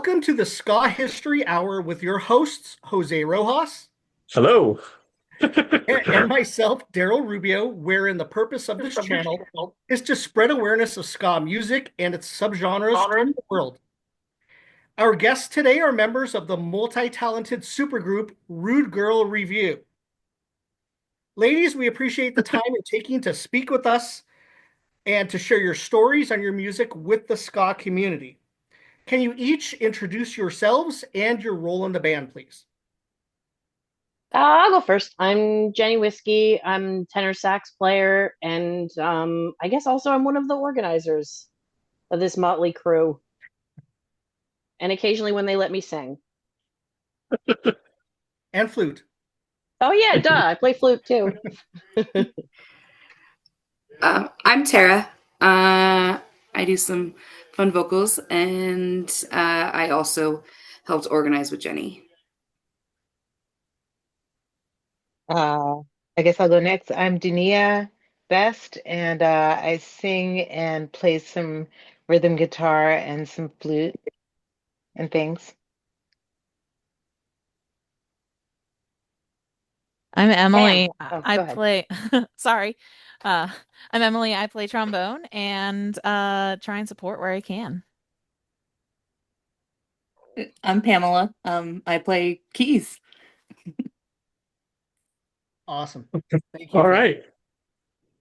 Welcome to the Ska History Hour with your hosts, Jose Rojas Hello. and myself, Daryl Rubio, wherein the purpose of this channel is to spread awareness of ska music and its subgenres to the world. Our guests today are members of the multi-talented supergroup Rude Girl Revue. Ladies, we appreciate the time you're taking to speak with us and to share your stories on your music with the ska community. Can you each introduce yourselves and your role in the band, please? I'll go first. I'm Jenny Whiskey. I'm tenor sax player, and I guess also I'm one of the organizers of this motley crew. And occasionally when they let me sing. And flute. Oh yeah, duh, I play flute too. I'm Tara. I do some fun vocals, and I also helped organize with Jenny. Uh, I guess I'll go next. I'm Dania Best, and I sing and play some rhythm guitar and some flute and things. I'm Pam. Emily. Oh, I go ahead. play, sorry. Uh, I'm Emily. I play trombone and try and support where I can. I'm Pamela. I play keys. Awesome. Thank you All for that. right.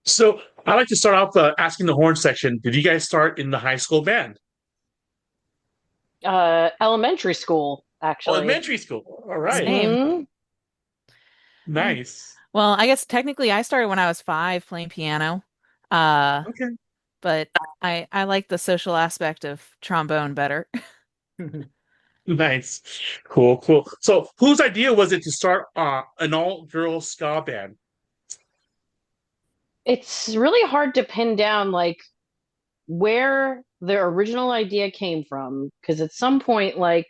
So I'd like to start off asking the horn section. Did you guys start in the high school band? Elementary school, Oh, actually. elementary school. All right. Same. hmm Yeah. Nice. Well, I guess technically I started when I was 5 playing piano. Uh, Okay. but I like the social aspect of trombone better. Nice. Cool, cool. So whose idea was it to start an all-girl ska band? It's really hard to pin down like where the original idea came from, because at some point, like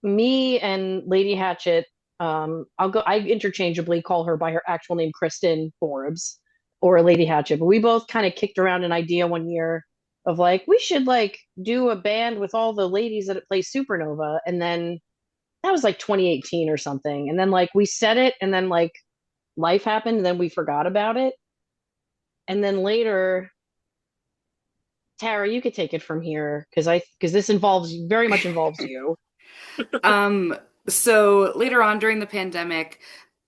me and Lady Hatchet, I interchangeably call her by her actual name, Kristen Forbes or Lady Hatchet, but we both kind of kicked around an idea one year of like we should like do a band with all the ladies that play Supernova, and then that was like 2018 or something, and then like we said it, and then like life happened, and then we forgot about it, and then later. Tara, you could take it from here because this involves very much involves you. Um, so later on during the pandemic,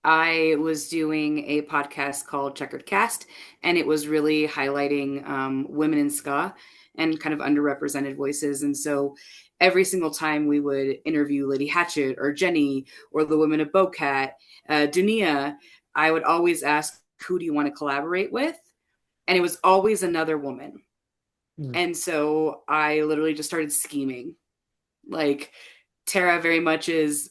I was doing a podcast called Checkered Cast, and it was really highlighting women in ska and kind of underrepresented voices. And so every single time we would interview Lady Hatchet or Jenny or the women of Bocat, Dunia, I would always ask, who do you want to collaborate with? And it was always another woman. Hmm. And so I literally just started scheming. Like, Tara very much is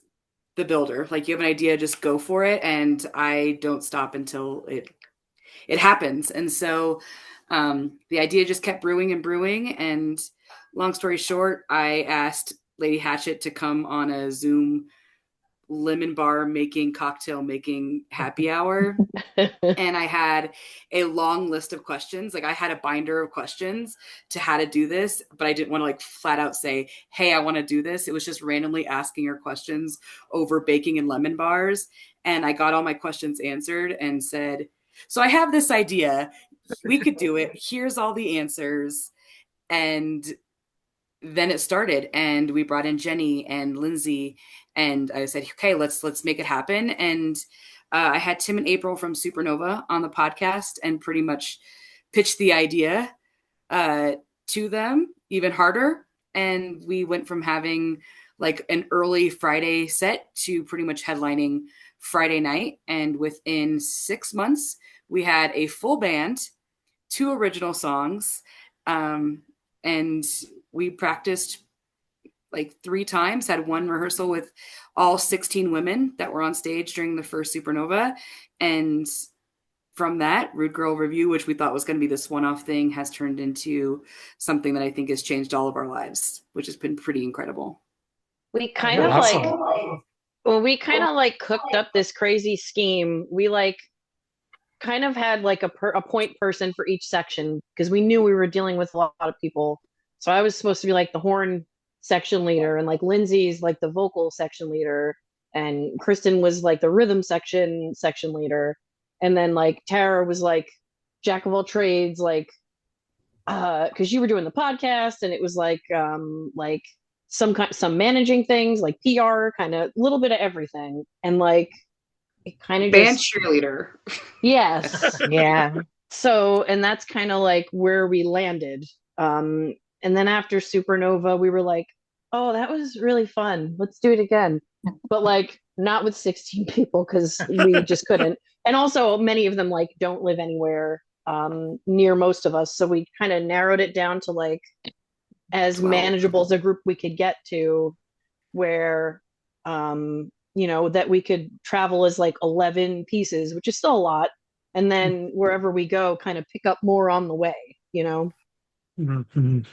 the builder. Like, you have an idea, just go for it, and I don't stop until it happens. And so the idea just kept brewing and brewing. And long story short, I asked Lady Hatchet to come on a Zoom lemon bar making cocktail making happy hour, and I had a long list of questions. Like, I had a binder of questions to how to do this, but I didn't want to like flat out say, "Hey, I want to do this." It was just randomly asking her questions over baking and lemon bars, and I got all my questions answered and said, "So I have this idea. We could do it. Here's all the answers." And then it started, and we brought in Jenny and Lindsay, and I said, "Okay, let's make it happen." And I had Tim and April from Supernova on the podcast and pretty much pitched the idea uh, to them even harder. And we went from having like an early Friday set to pretty much headlining Friday night. And within 6 months, we had a full band, two original songs, and we practiced like 3 times, had one rehearsal with all 16 women that were on stage during the first Supernova. And from that, Rude Girl Revue, which we thought was going to be this one-off thing, has turned into something that I think has changed all of our lives, which has been pretty incredible. We kind of like Awesome. well, we kind of like cooked up this crazy scheme. We like kind of had like a point person for each section because we knew we were dealing with a lot of people. So I was supposed to be like the horn section leader, and like Lindsay's like the vocal section leader, and Kristen was like the rhythm section leader, and then like Tara was like jack of all trades, because you were doing the podcast, and it was like some managing things like PR, kind of a little bit of everything, and like it kind of Band just cheerleader. yes. Yeah. So, and that's kind of like where we landed. And then after Supernova, we were like, oh, that was really fun. Let's do it again. But like not with 16 people because we just couldn't. And also many of them like don't live anywhere near most of us. So we kind of narrowed it down to like as 12. manageable as a group we could get to, where that we could travel as like 11 pieces, which is still a lot, and then wherever we go kind of pick up more on the way. Mhm.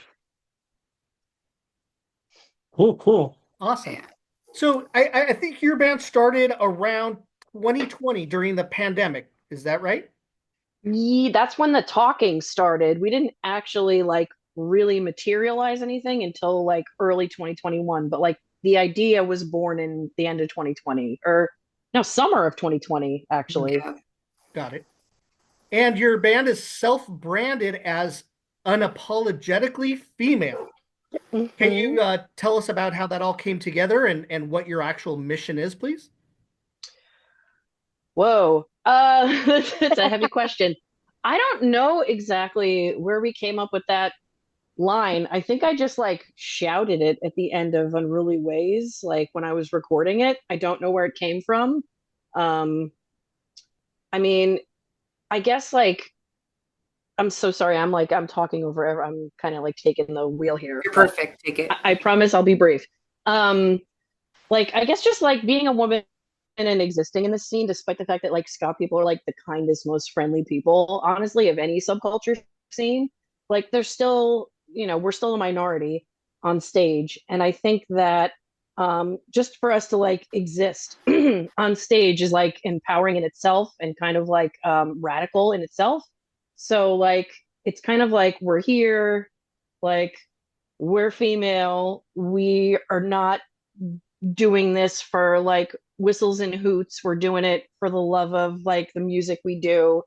Cool. Awesome. Yeah. So I think your band started around 2020 during the pandemic. Is that right? Yeah, that's when the talking started. We didn't actually like really materialize anything until like early 2021, but like the idea was born in the end of 2020, or no, summer of 2020 actually. Yeah. Got it. And your band is self-branded as unapologetically female. Can Mhm. you tell us about how that all came together and what your actual mission is, please? Whoa. That's a heavy question. I don't know exactly where we came up with that line. I think I just like shouted it at the end of Unruly Ways, like when I was recording it. I don't know where it came from. Um, I mean, I guess like I'm so sorry. I'm talking over. I'm kind of like taking the wheel here, You're but perfect. Take it. I promise I'll be brief. Um, like I guess just like being a woman and existing in the scene, despite the fact that like ska people are like the kindest, most friendly people, honestly, of any subculture scene. Like they're still, we're still a minority on stage, and I think that just for us to like exist on stage is like empowering in itself and kind of like radical in itself. So like it's kind of like we're here, like we're female, we are not doing this for like whistles and hoots. We're doing it for the love of like the music we do,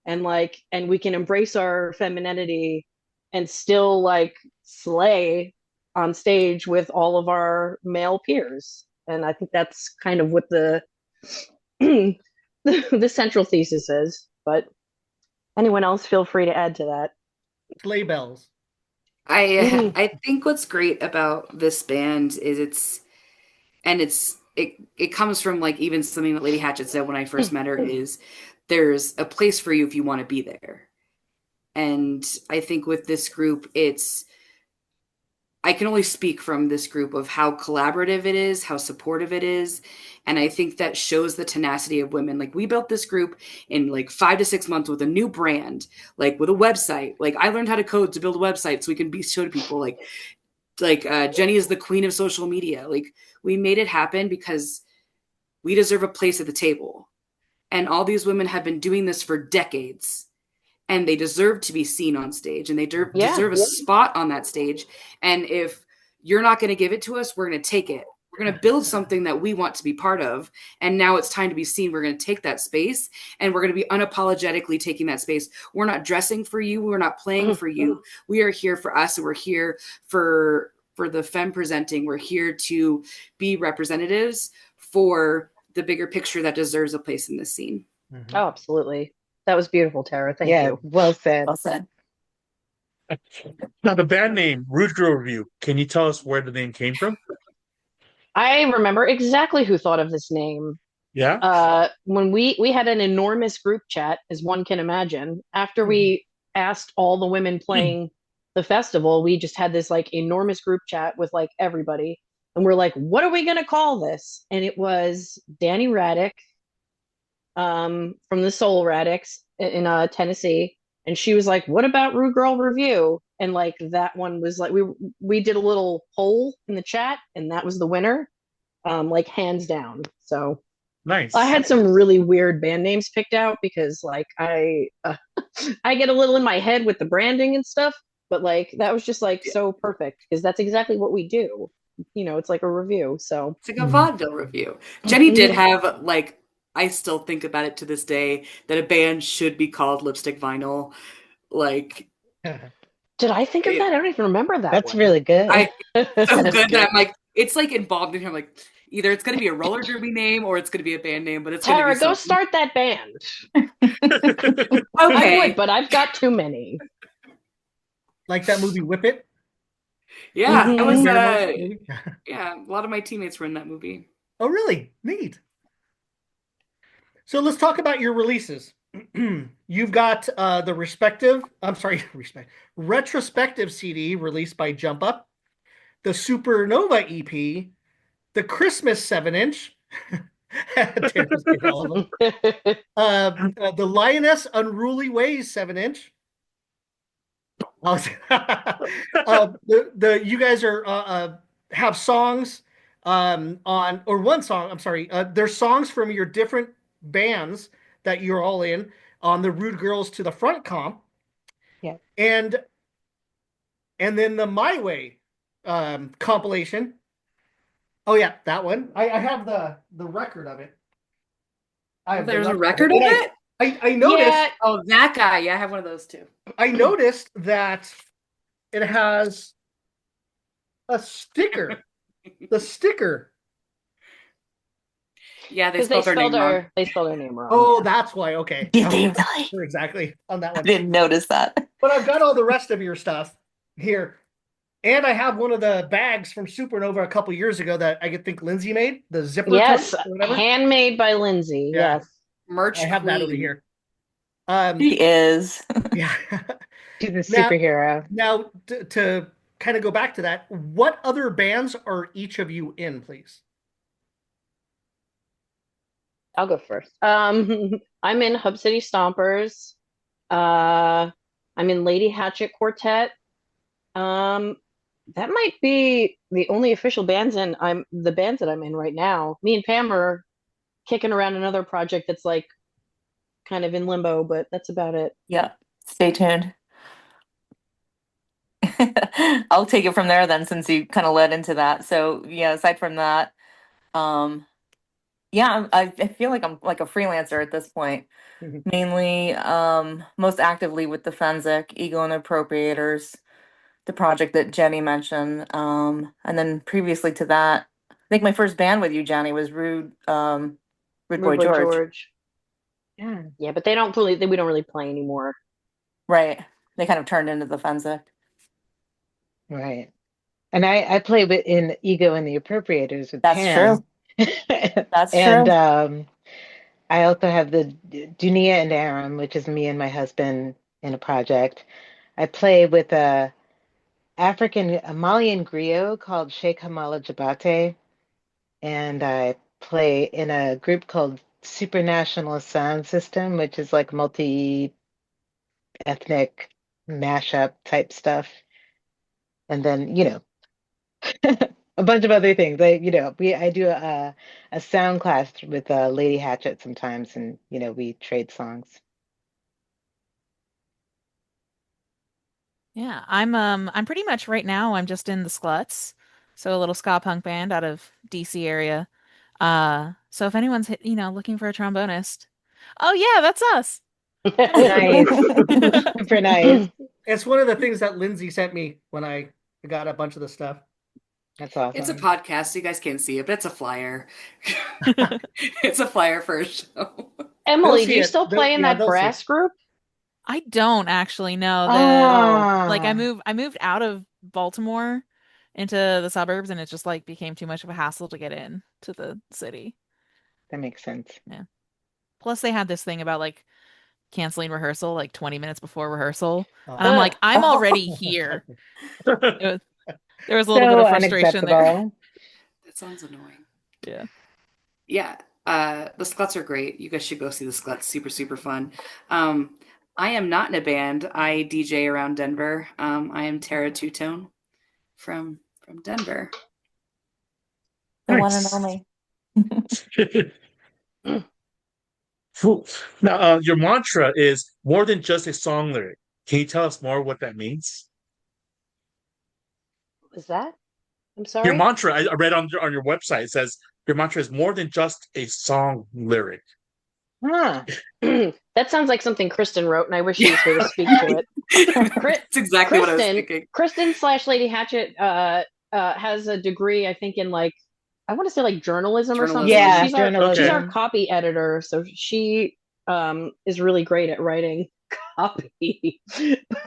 and we can embrace our femininity and still like slay on stage with all of our male peers. And I think that's kind of what the central thesis is. But anyone else feel free to add to that. Sleigh bells. Mhm. I think what's great about this band is it comes from like even something that Lady Hatchet said when I first met her is there's a place for you if you want to be there. And I think with this group, I can only speak from this group of how collaborative it is, how supportive it is. And I think that shows the tenacity of women. Like we built this group in like 5 to 6 months with a new brand, like with a website. Like I learned how to code to build a website so we can be show to people Jenny is the queen of social media. Like we made it happen because we deserve a place at the table. And all these women have been doing this for decades, and they deserve to be seen on stage, and they Yeah. deserve a spot on that stage. And if you're not going to give it to us, we're going to take it. We're going to build something that we want to be part of. And now it's time to be seen. We're going to take that space, and we're going to be unapologetically taking that space. We're not dressing for you. We're not playing for you. We are here for us, and we're here for the femme presenting. We're here to be representatives for the bigger picture that deserves a place in this scene. Oh, absolutely. That was beautiful, Tara. Thank Yeah, you. well said. Well said. Now the band name Revue. Can you tell us where the name came from? I remember exactly who thought of this name. Yeah. When we had an enormous group chat, as one can imagine, after we asked all the women playing the festival, we just had this like enormous group chat with like everybody. And we're like, what are we gonna call this? And it was Danny Raddick, from the Soul Radix in Tennessee, and she was like, "What about Rue Girl Review?" And like that one was like we did a little poll in the chat, and that was the winner, like hands down. So Nice. I had some really weird band names picked out because like I get a little in my head with the branding and stuff. but like that was just like so perfect because that's exactly what we do. It's like a review. So It's like a vaudeville review. Jenny did have like I still think about it to this day that a band should be called Lipstick Vinyl. Like did I think of that? I don't even remember that That's one. really good. I so That's good that good. I'm like it's like embalmed in here. I'm like either it's gonna be a roller derby name or it's gonna be a band name, but it's gonna be Tara, go something. start that band. I Okay. would, but I've got too many. Like that movie Whip It? Yeah, I was Barrymore's movie? yeah, a lot of my teammates were in that movie. Oh, really? Neat. So let's talk about your releases. You've got the retrospective CD released by Jump Up, the Supernova EP, the Christmas 7-inch. Tara's getting all of them. The Lioness Unruly Ways 7-inch. You guys are have songs on or one song. I'm sorry. There's songs from your different bands that you're all in on the Rude Girls to the Front comp, Yeah. and then the My Way compilation. Oh yeah, that one. I have the record of it. I have the There's a record record of and it? I noticed. Yeah, Oh, that guy. Yeah, I have one of those too. I noticed that it has a sticker. The sticker. Yeah, they because they spelled our name wrong. spelled our name wrong. Oh, that's why. Okay. Did I'm they not really? sure exactly on that I one. didn't notice that. But I've got all the rest of your stuff here. And I have one of the bags from Supernova a couple years ago that I think Lindsay made, the zipper Yes, tote or whatever. handmade by Lindsay. Yeah. Yes. Merch I have that over queen. here. He is. Yeah. She's a Now- superhero. Now, to kind of go back to that, what other bands are each of you in, please? I'll go first. I'm in Hub City Stompers. I'm in Lady Hatchet Quartet. Um, that might be the only official bands the bands that I'm in right now. Me and Pam are kicking around another project that's like kind of in limbo, but that's about it. Yeah. Stay tuned. I'll take it from there then, since you kind of led into that. So yeah, aside from that, um, yeah, I feel like I'm like a freelancer at this point. Mhm. Mainly, most actively with the Fensick, Ego and Appropriators, the project that Jenny mentioned. And then previously to that, I think my first band with you, Jenny, was Rude Boy Rude George. Yeah. Yeah, but we don't really play anymore. Right. They kind of turned into the Fensick. Right. And I play in Ego and the Appropriators with That's Pam. That's And true. I also have the Dunia and Aram, which is me and my husband in a project. I play with a Malian griot called Sheikh Hamala Jabate, and I play in a group called Supranational Sound System, which is like multi-ethnic mashup type stuff. And then, a bunch of other things. I do a sound class with Lady Hatchet sometimes, and we trade songs. Yeah, I'm pretty much right now I'm just in the Skluts, so a little ska punk band out of DC area. So if anyone's looking for a trombonist, oh yeah, that's us. Nice, super nice. It's one of the things that Lindsay sent me when I got a bunch of the stuff. That's awesome. It's a podcast, so you guys can't see it, but it's a flyer. It's a flyer for a show. Emily, see do you it. still play in Yeah, that they'll see brass group? I don't actually know like Ah, I moved out of Baltimore into the suburbs and it just like became too much of a hassle to get in to the city. that makes sense. Plus they had this thing about like canceling rehearsal like 20 minutes before rehearsal. Oh. And I'm like, I'm Oh. already here. There was a little bit So of frustration there. unacceptable. That sounds annoying. Yeah. Yeah, the Sluts are great. You guys should go see the Sluts. Super, super fun. I am not in a band. I DJ around Denver. I am Tara Two Tone from Denver. The one and Nice. only. Cool. Now, your mantra is more than just a song lyric. Can you tell us more what that means? Was that? I'm Your sorry. mantra, I read on your website, it says your mantra is more than just a song lyric. Huh. That sounds like something Kristen wrote, and I wish she was here to speak to it. That's exactly what I was Kristen, thinking. Kristen slash Lady Hatchet has a degree, I think, in like I want to say like journalism or something. Journalism. Yeah, She's our Okay. journalism. copy editor, so she is really great at writing copy.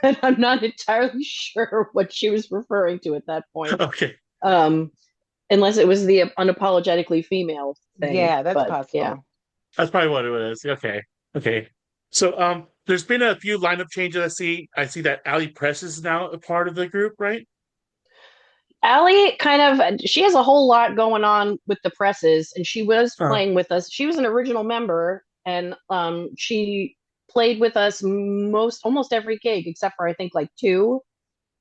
But I'm not entirely sure what she was referring to at that point. Okay. Um, unless it was the unapologetically female thing. Yeah, that's But yeah. possible. That's probably what it is. Okay. Okay. So there's been a few lineup changes I see. I see that Ali Press is now a part of the group, right? Allie she has a whole lot going on with the presses, and she was Uh, playing with us. She was an original member, and she played with us almost every gig except for I think like two.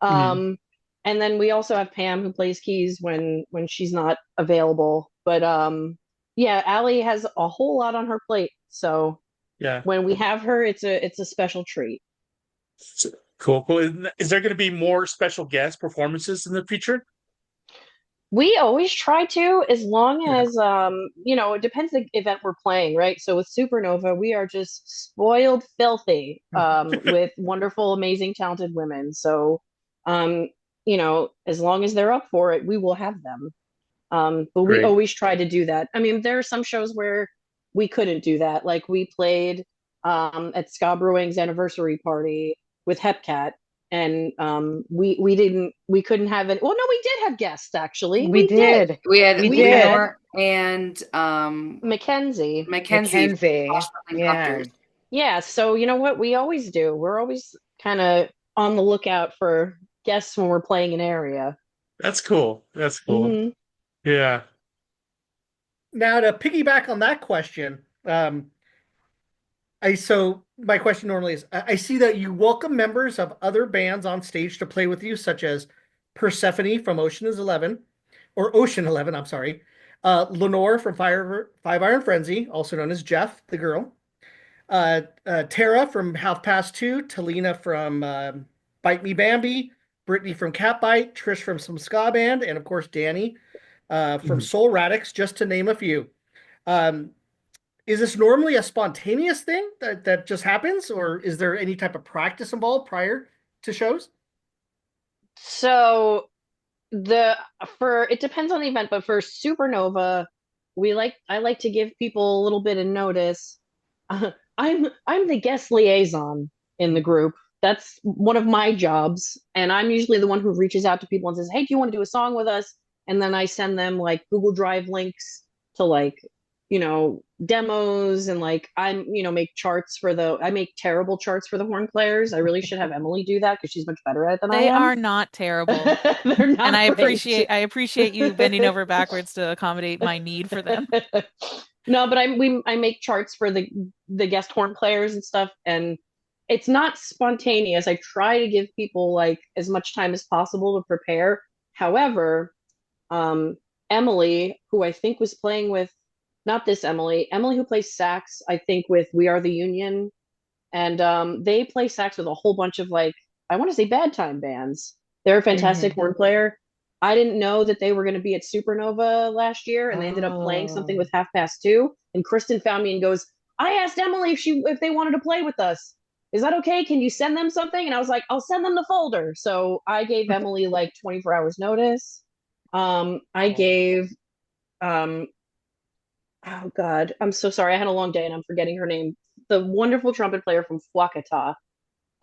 mhm. Um, and then we also have Pam who plays keys when she's not available. But yeah, Allie has a whole lot on her plate, so Yeah. when we have her, it's a special treat. So- cool. Cool. Is there going to be more special guest performances in the future? We always try to, as long Yeah. as it depends the event we're playing, right? So with Supernova, we are just spoiled filthy with wonderful, amazing, talented women. So um, as long as they're up for it, we will have them. But we Great. always try to do that. I mean, there are some shows where we couldn't do that. Like we played at Ska Brewing's anniversary party with Hepcat, and we couldn't have it. Well, no, we did have guests actually. We We did. did. We had We We did. had Lenore and Mackenzie. Mackenzie from Mackenzie. Washington Yeah. Doctors. Yeah, so you know what we always do? We're always kind of on the lookout for guests when we're playing an area. That's cool. That's cool. Hmm. Yeah. Now, to piggyback on that question, so my question normally is I see that you welcome members of other bands on stage to play with you, such as Persephone from Ocean 11, I'm sorry. Lenore from Five Iron Frenzy, also known as Jeff, the girl. Tara from Half Past Two, Talina from Bite Me Bambi, Brittany from Catbite, Trish from some ska band, and of course Danny from Mhm. Soul Radix, just to name a few. Um, is this normally a spontaneous thing that just happens, or is there any type of practice involved prior to shows? So the for it depends on the event, but for Supernova, I like to give people a little bit of notice. I'm the guest liaison in the group. That's one of my jobs, and I'm usually the one who reaches out to people and says, "Hey, do you want to do a song with us?" And then I send them like Google Drive links to like demos, and like I make terrible charts for the horn players. I really should have Emily do that because she's much better at it than I They am. are not terrible. They're And not great. I appreciate you bending over backwards to accommodate my need for them. No, but I make charts for the guest horn players and stuff, and it's not spontaneous. I try to give people like as much time as possible to prepare. However, um, Emily, who I think was playing with, not this Emily who plays sax, I think with We Are the Union, and they play sax with a whole bunch of like I want to say bad time bands. They're a fantastic Hmm. horn player. I didn't know that they were going to be at Supernova last year, and they ended up playing something Oh. with Half Past Two. And Kristen found me and goes, "I asked Emily if they wanted to play with us. Is that okay? Can you send them something?" And I was like, "I'll send them the folder." So I gave Emily like 24 hours notice. I gave um, oh God, I'm so sorry. I had a long day and I'm forgetting her name. The wonderful trumpet player from Fuakata.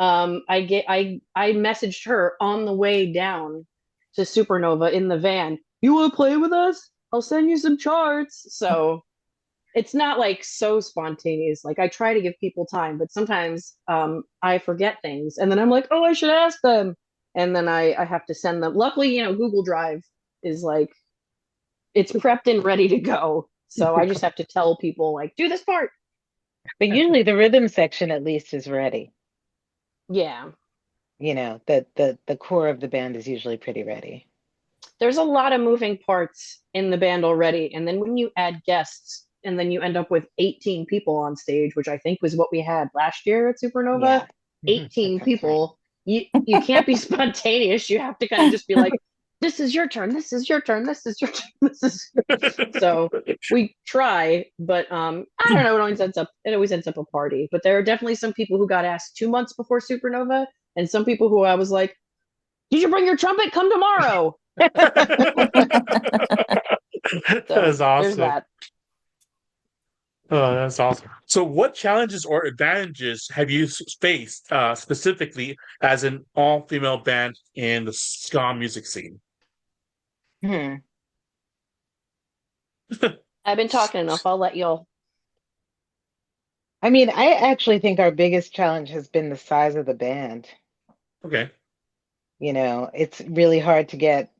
I messaged her on the way down to Supernova in the van. You want to play with us? I'll send you some charts. So it's not like so spontaneous. Like I try to give people time, but sometimes I forget things, and then I'm like, oh, I should ask them, and then I have to send them. Luckily, Google Drive is like it's prepped and ready to go. So I just have to tell people like, do this part. But usually the rhythm section at least is ready. Yeah. The core of the band is usually pretty ready. There's a lot of moving parts in the band already. And then when you add guests and then you end up with 18 people on stage, which I think was what we had last year at Supernova, Yeah. That 18 sounds right. people, you can't be spontaneous. You have to kind of just be like, this is your turn, this is your turn, this is your turn, this is so we try, but I don't know, it always ends up a party. But there are definitely some people who got asked 2 months before Supernova, and some people who I was like, did you bring your trumpet? Come tomorrow. So That's there's awesome. that. Oh, that's awesome. So, what challenges or advantages have you faced specifically as an all-female band in the ska music scene? Hmm. I've been talking enough. I'll let y'all. I mean, I actually think our biggest challenge has been the size of the band. Okay. It's really hard to get.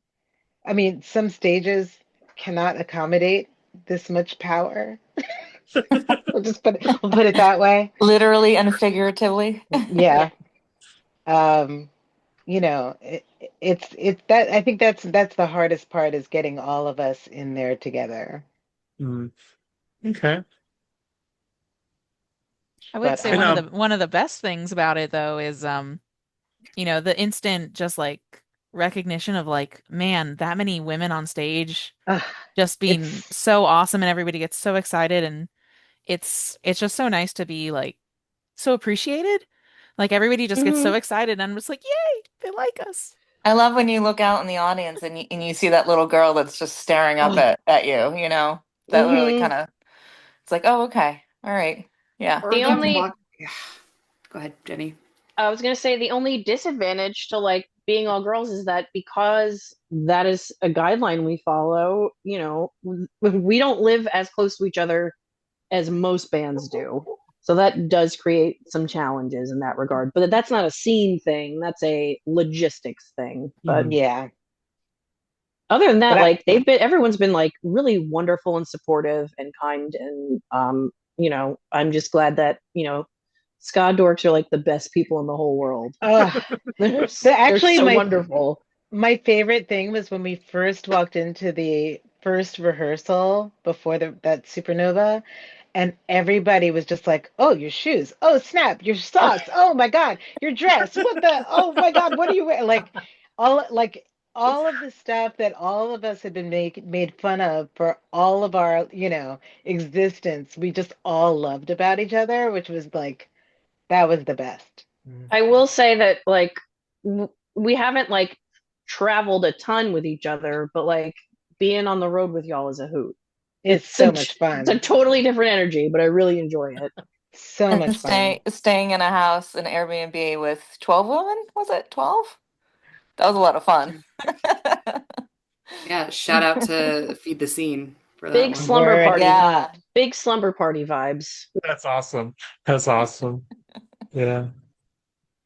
I mean, some stages cannot accommodate this much power. We'll put it that way. Literally and figuratively. Yeah. Yeah. Um, it's that I think that's the hardest part is getting all of us in there together. Mm, okay. I would But say And one of the best things about it though is the instant just like recognition of like, man, that many women on stage uh, just being it's so awesome and everybody gets so excited and it's just so nice to be like so appreciated. Like everybody just gets so Hmm. excited and I'm just like, yay, they like us. I love when you look out in the audience and you see that little girl that's just staring up Oh. at you, that really Hmm. kind of, it's like, oh, okay. All right. Yeah. Or The them only walk. Yeah. Go ahead, Jenny. I was gonna say the only disadvantage to like being all girls is that because that is a guideline we follow, we don't live as close to each other as most bands do. So that does create some challenges in that regard. But that's not a scene thing, that's a logistics thing. But mhm. yeah. other than But that, I like everyone's been like really wonderful and supportive and kind. And I'm just glad that, ska dorks are like the best people in the whole world. uh They're they're actually so my wonderful. my favorite thing was when we first walked into the first rehearsal before that supernova. And everybody was just like, "Oh, your shoes! Oh, snap! Your socks! Oh my God, your dress! What the? Oh my God, what are you wearing?" All of the stuff that all of us had been made fun of for all of our, existence. We just all loved about each other, which was like that was the best. I will say that like we haven't like traveled a ton with each other, but like being on the road with y'all is a hoot. It's so much It's a fun. totally different energy, but I really enjoy it. So And much fun. staying in a house, an Airbnb with 12 women, was it 12? That was a lot of fun. Yeah, shout out to Feed the Scene for that Big one. slumber Word party. up. Yeah. Big slumber party vibes. That's awesome. That's awesome. Yeah.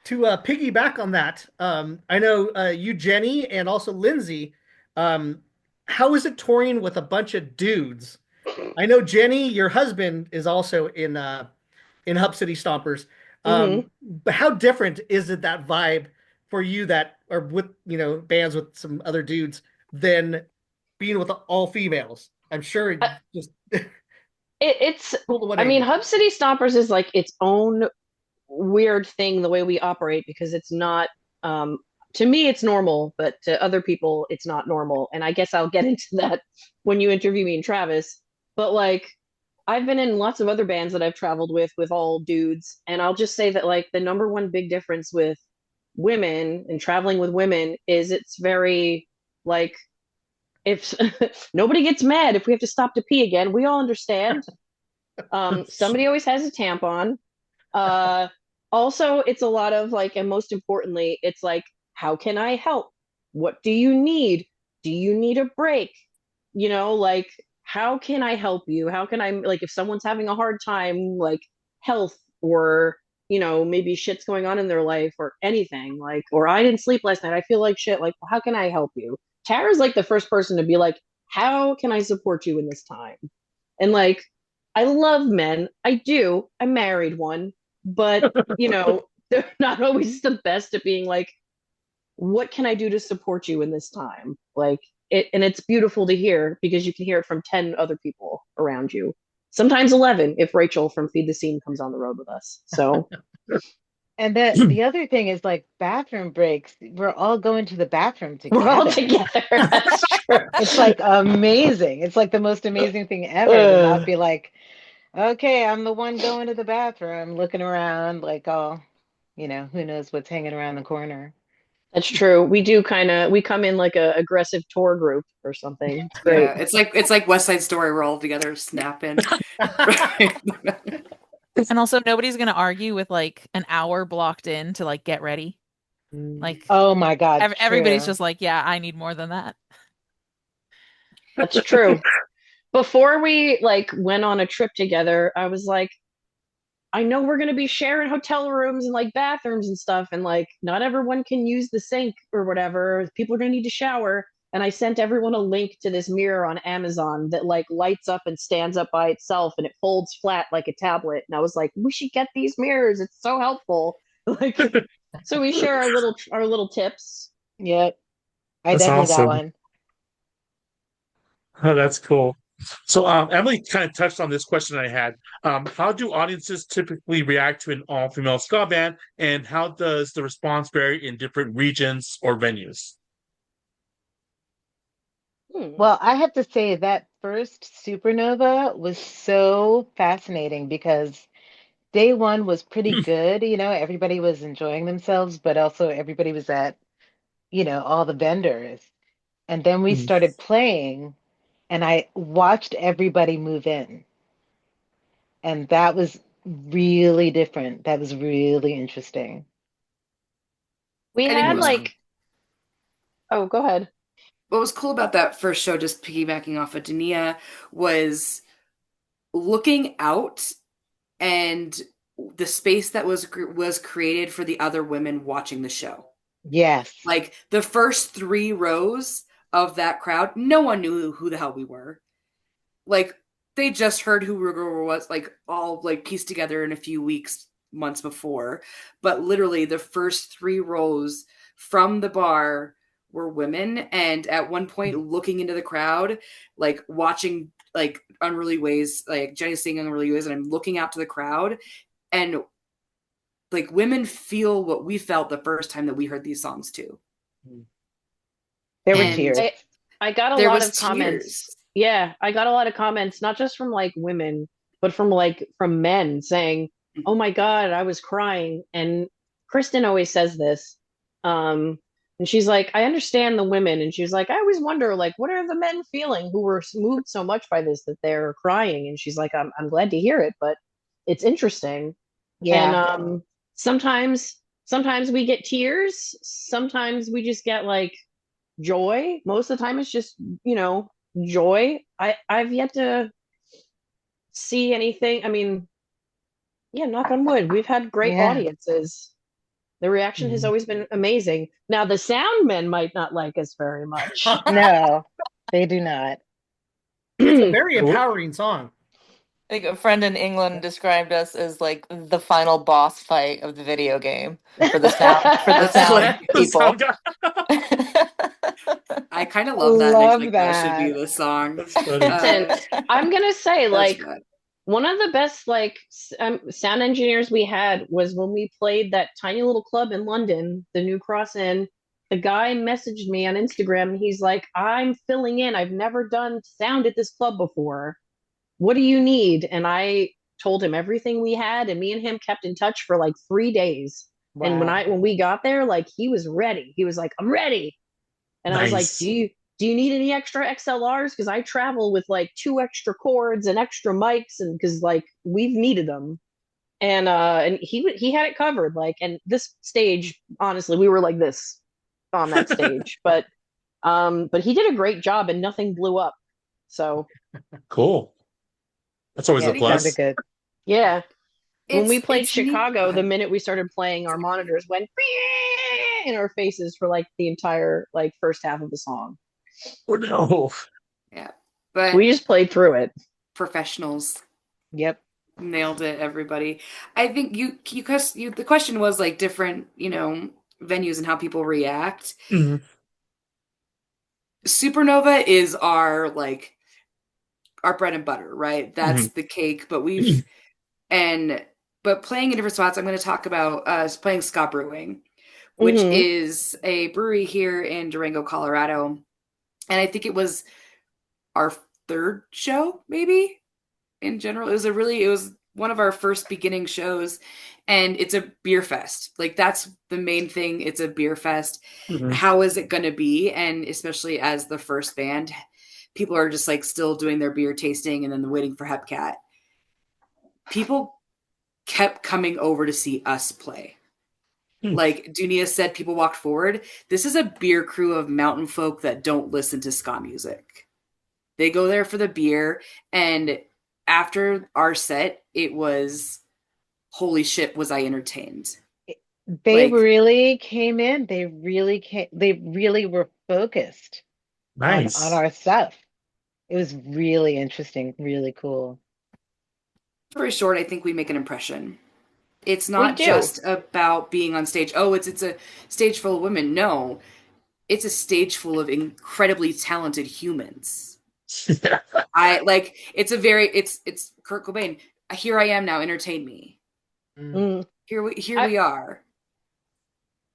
To piggyback on that, I know you, Jenny, and also Lindsay. How is it touring with a bunch of dudes? I know Jenny, your husband, is also in Hub City Stompers. Hmm. But how different is it that vibe for you that are with bands with some other dudes than being with all females? I'm sure it just It's, total to I mean, 180. Hub City Stompers is like its own weird thing the way we operate because it's not, um, to me, it's normal, but to other people, it's not normal. And I guess I'll get into that when you interview me and Travis. But like, I've been in lots of other bands that I've traveled with all dudes. And I'll just say that like the number one big difference with women and traveling with women is it's very like, if nobody gets mad if we have to stop to pee again, we all understand. Somebody always has a tampon. Uh, Also, it's a lot of like, and most importantly, it's like, how can I help? What do you need? Do you need a break? Like, how can I help you? How can I, like, if someone's having a hard time, like health or, maybe shit's going on in their life or anything, like, or I didn't sleep last night, I feel like shit, like, how can I help you? Tara's like the first person to be like, how can I support you in this time? And like, I love men. I do. I married one, but they're not always the best at being like, what can I do to support you in this time? Like it, and it's beautiful to hear because you can hear it from 10 other people around you. Sometimes 11 if Rachel from Feed the Scene comes on the road with us. So And the other thing is like bathroom breaks. We're all going to the bathroom We're all together. together. That's true. It's like amazing. It's like the most amazing thing ever to not be like, okay, I'm the one going to the bathroom, looking around like, oh, who knows what's hanging around the corner. That's true. We come in like a aggressive tour group or something. It's great. Yeah, it's like West Side Story. We're all together snapping. And also, nobody's gonna argue with like an hour blocked in to like get ready. Like Oh my God, everybody's true. just like, yeah, I need more than that. That's true. Before we like went on a trip together, I was like, I know we're gonna be sharing hotel rooms and like bathrooms and stuff, and like not everyone can use the sink or whatever. People are gonna need to shower. And I sent everyone a link to this mirror on Amazon that like lights up and stands up by itself and it folds flat like a tablet. And I was like, we should get these mirrors. It's so helpful. Like, so we share our little tips. Yep. I That's definitely got awesome. one. Oh, that's cool. So, Emily kind of touched on this question I had. How do audiences typically react to an all-female ska band, and how does the response vary in different regions or venues? Well, I have to say that first Supernova was so fascinating because day one was pretty good. Everybody was enjoying themselves, but also everybody was at, all the vendors. And then we started playing, and I watched everybody move in. And that was really different. That was really interesting. We I think had like, oh, go ahead. what was cool about that first show, just piggybacking off of Dania, was looking out and the space that was created for the other women watching the show. Yes. Like the first 3 rows of that crowd, no one knew who the hell we were. Like they just heard who Rugger was, like all like pieced together in a few weeks, months before. But literally, the first 3 rows from the bar were women, and at one point, looking into the crowd, like watching like Unruly Ways, like Jenny singing Unruly Ways, and I'm looking out to the crowd, and like women feel what we felt the first time that we heard these songs too. There were And tears. I got a there lot was of comments. tears. Yeah, I got a lot of comments, not just from like women, but from men saying, "Oh my God, I was crying." And Kristen always says this. And she's like, "I understand the women." And she's like, "I always wonder, like, what are the men feeling who were moved so much by this that they're crying?" And she's like, "I'm glad to hear it, but it's interesting." And Yeah. sometimes we get tears, sometimes we just get like joy. Most of the time it's just, joy. I've yet to see anything. I mean, yeah, knock on wood. We've had great Yeah. audiences. The reaction has always been amazing. Now the sound men might not like us very much. No, they do not. It's a very empowering song. I think a friend in England described us as like the final boss fight of the video game for the That's sound people. Sound guy. I kind of love that and I feel Love like that should be that. the song. That's funny. Listen, I'm gonna say That's like rad. one of the best like sound engineers we had was when we played that tiny little club in London, the New Cross Inn. The guy messaged me on Instagram and he's like, "I'm filling in. I've never done sound at this club before. What do you need?" And I told him everything we had, and me and him kept in touch for like 3 days. And when Wow. we got there, like he was ready. He was like, "I'm ready." And I was like, Nice. Do you need any extra XLRs? Because I travel with like 2 extra cords and extra mics, and because like we've needed them. And he had it covered. Like, and this stage, honestly, we were like this on that stage. But he did a great job, and nothing blew up. So Cool. That's always Yeah, a it sounded plus. good. yeah, when we played It's neat. Chicago, the minute we started playing, our monitors went in our faces for like the entire like first half of the song. Oh no. Yeah, but We just played through it. professionals Yep. nailed it. Everybody, I think the question was like different, venues and how people react. Mhm. Supernova is our bread and butter, right? That's Mhm. the cake. But we've and but playing in different spots, I'm going to talk about playing Ska Brewing, which Hmm. is a brewery here in Durango, Colorado. And I think it was our third show, maybe in general. It was one of our first beginning shows, and it's a beer fest. Like that's the main thing. It's a beer fest. Mhm. How is it going to be? And especially as the first band, people are just like still doing their beer tasting and then waiting for Hepcat. People kept coming over to see us play. Hmm. Like Dunia said, people walked forward. This is a beer crew of mountain folk that don't listen to ska music. They go there for the beer. And after our set, it was holy shit, was I entertained. They Like, really came in. They really were focused on Nice. our stuff. It was really interesting, really cool. story short, I think we make an impression. It's We not do. just about being on stage. Oh, it's a stage full of women. No, it's a stage full of incredibly talented humans. I like it's Kurt Cobain. Here I am now, entertain me. Mm. Mm. Here I we are.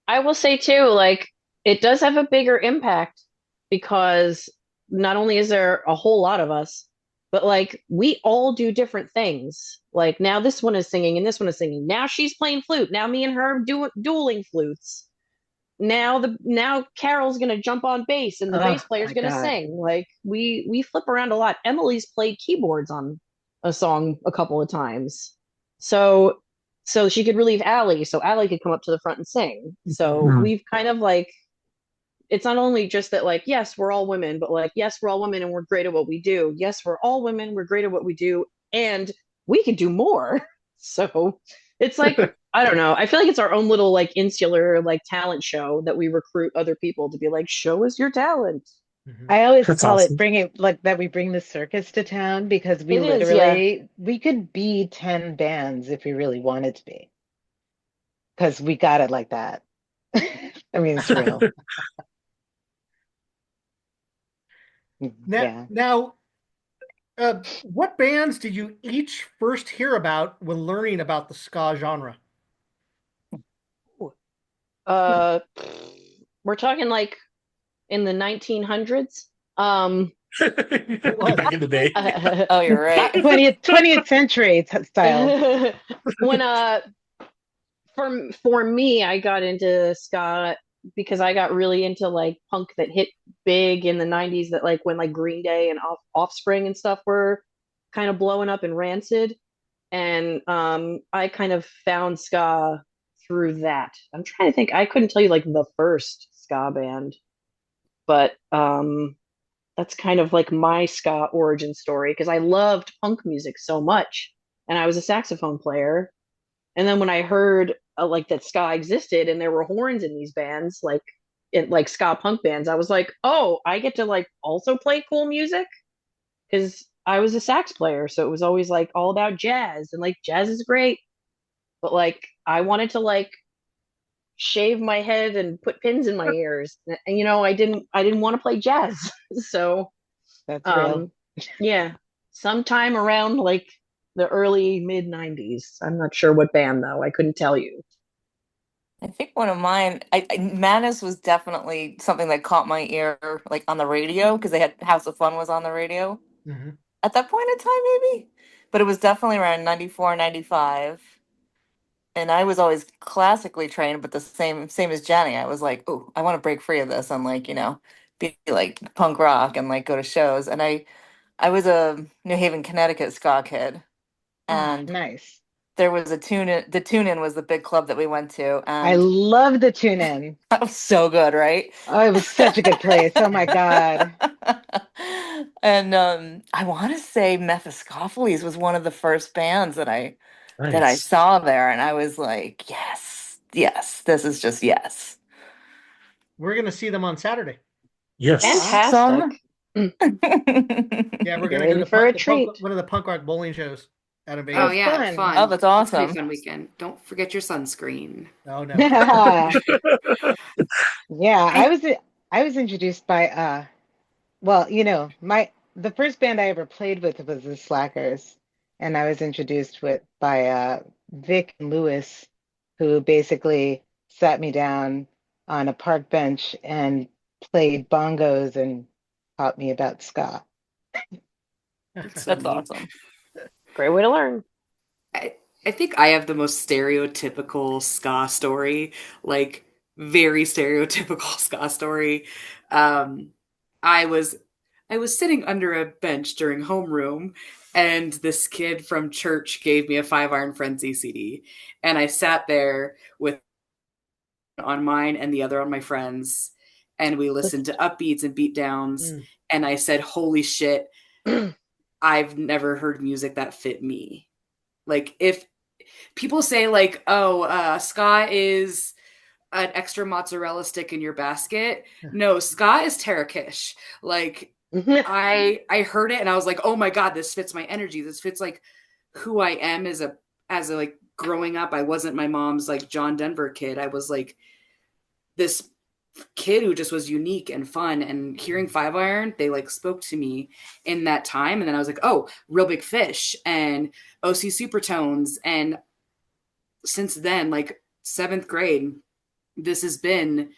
I will say too, like it does have a bigger impact because not only is there a whole lot of us, but like we all do different things. Like now this one is singing and this one is singing. Now she's playing flute. Now me and her do dueling flutes. Now Carol's gonna jump on bass and the Oh bass player's my gonna God. sing. Like we flip around a lot. Emily's played keyboards on a song a couple of times. So so she could relieve Allie, so Allie could come up to the front and sing. So Hmm. we've kind of like it's not only just that like yes, we're all women, but like yes, we're all women and we're great at what we do. Yes, we're all women, we're great at what we do, and we could do more. So it's like I don't know. I feel like it's our own little like insular like talent show that we recruit other people to be like, show us your talent. Mhm. I always That's call it awesome. bringing like that we bring the circus to town because It is, yeah. we could be 10 bands if we really wanted to be because we got it like that. I mean, it's real. Now, Yeah. now, what bands did you each first hear about when learning about the ska genre? Uh, we're talking like in the 1900s. It was. Back in the day. Oh, you're I, right. 20th century style. when for me, I got into ska because I got really into like punk that hit big in the 90s that like when like Green Day and Offspring and stuff were kind of blowing up and Rancid. And I kind of found ska through that. I'm trying to think. I couldn't tell you like the first ska band, but that's kind of like my ska origin story because I loved punk music so much, and I was a saxophone player. And then when I heard like that ska existed and there were horns in these bands, like in like ska punk bands, I was like, oh, I get to like also play cool music because I was a sax player, so it was always like all about jazz and like jazz is great, but like I wanted to like shave my head and put pins in my ears, and you know I didn't want to play jazz, so That's real. um yeah, sometime around like the early mid 90s. I'm not sure what band though. I couldn't tell you. I think one of mine, Madness was definitely something that caught my ear, like on the radio, because they had House of Fun was on the radio Mhm. at that point in time, maybe. But it was definitely around 94, 95. And I was always classically trained, but the same as Jenny. I was like, oh, I want to break free of this and like, be like punk rock and like go to shows. And I was a New Haven, Connecticut ska kid. Oh, And nice. there was a tune in the tune in was the big club that we went to. I And love the tune in. that was so good, right? Oh, it was such a good place. Oh my God. And I want to say Mephistopheles was one of the first bands that I Nice. saw there, and I was like, yes, yes, this is just yes. We're gonna see them on Saturday. Oh, Yes. Fantastic. Awesome. Yeah, we're You're gonna do in for a treat. one of the punk rock bowling shows out in Oh oh, Vegas. yeah, fun. Oh, fun. that's That's gonna be a awesome. fun weekend. Don't forget your sunscreen. Oh no. Yeah, I I was introduced by well, my the first band I ever played with was the Slackers, and I was introduced with by Vic and Lewis, who basically sat me down on a park bench and played bongos and taught me about ska. That's so That's neat. awesome. Great way to learn. I, I think I have the most stereotypical ska story, like very stereotypical ska story. Um, I was I was sitting under a bench during homeroom, and this kid from church gave me a Five Iron Frenzy CD, and I sat there with on mine and the other on my friends, and we listened to upbeats and beatdowns, Mm. and I said, "Holy shit, I've never heard music that fit me." Like if people say like, "Oh, ska is an extra mozzarella stick in your basket." No, ska is Terrakish. Like I heard it and I was like, "Oh my god, this fits my energy. This fits like who I am as a like growing up. I wasn't my mom's like John Denver kid. I was like this kid who just was unique and fun, and hearing Five Iron, they like spoke to me in that time. And then I was like, oh, Real Big Fish and OC Supertones. And since then, like seventh grade, this has been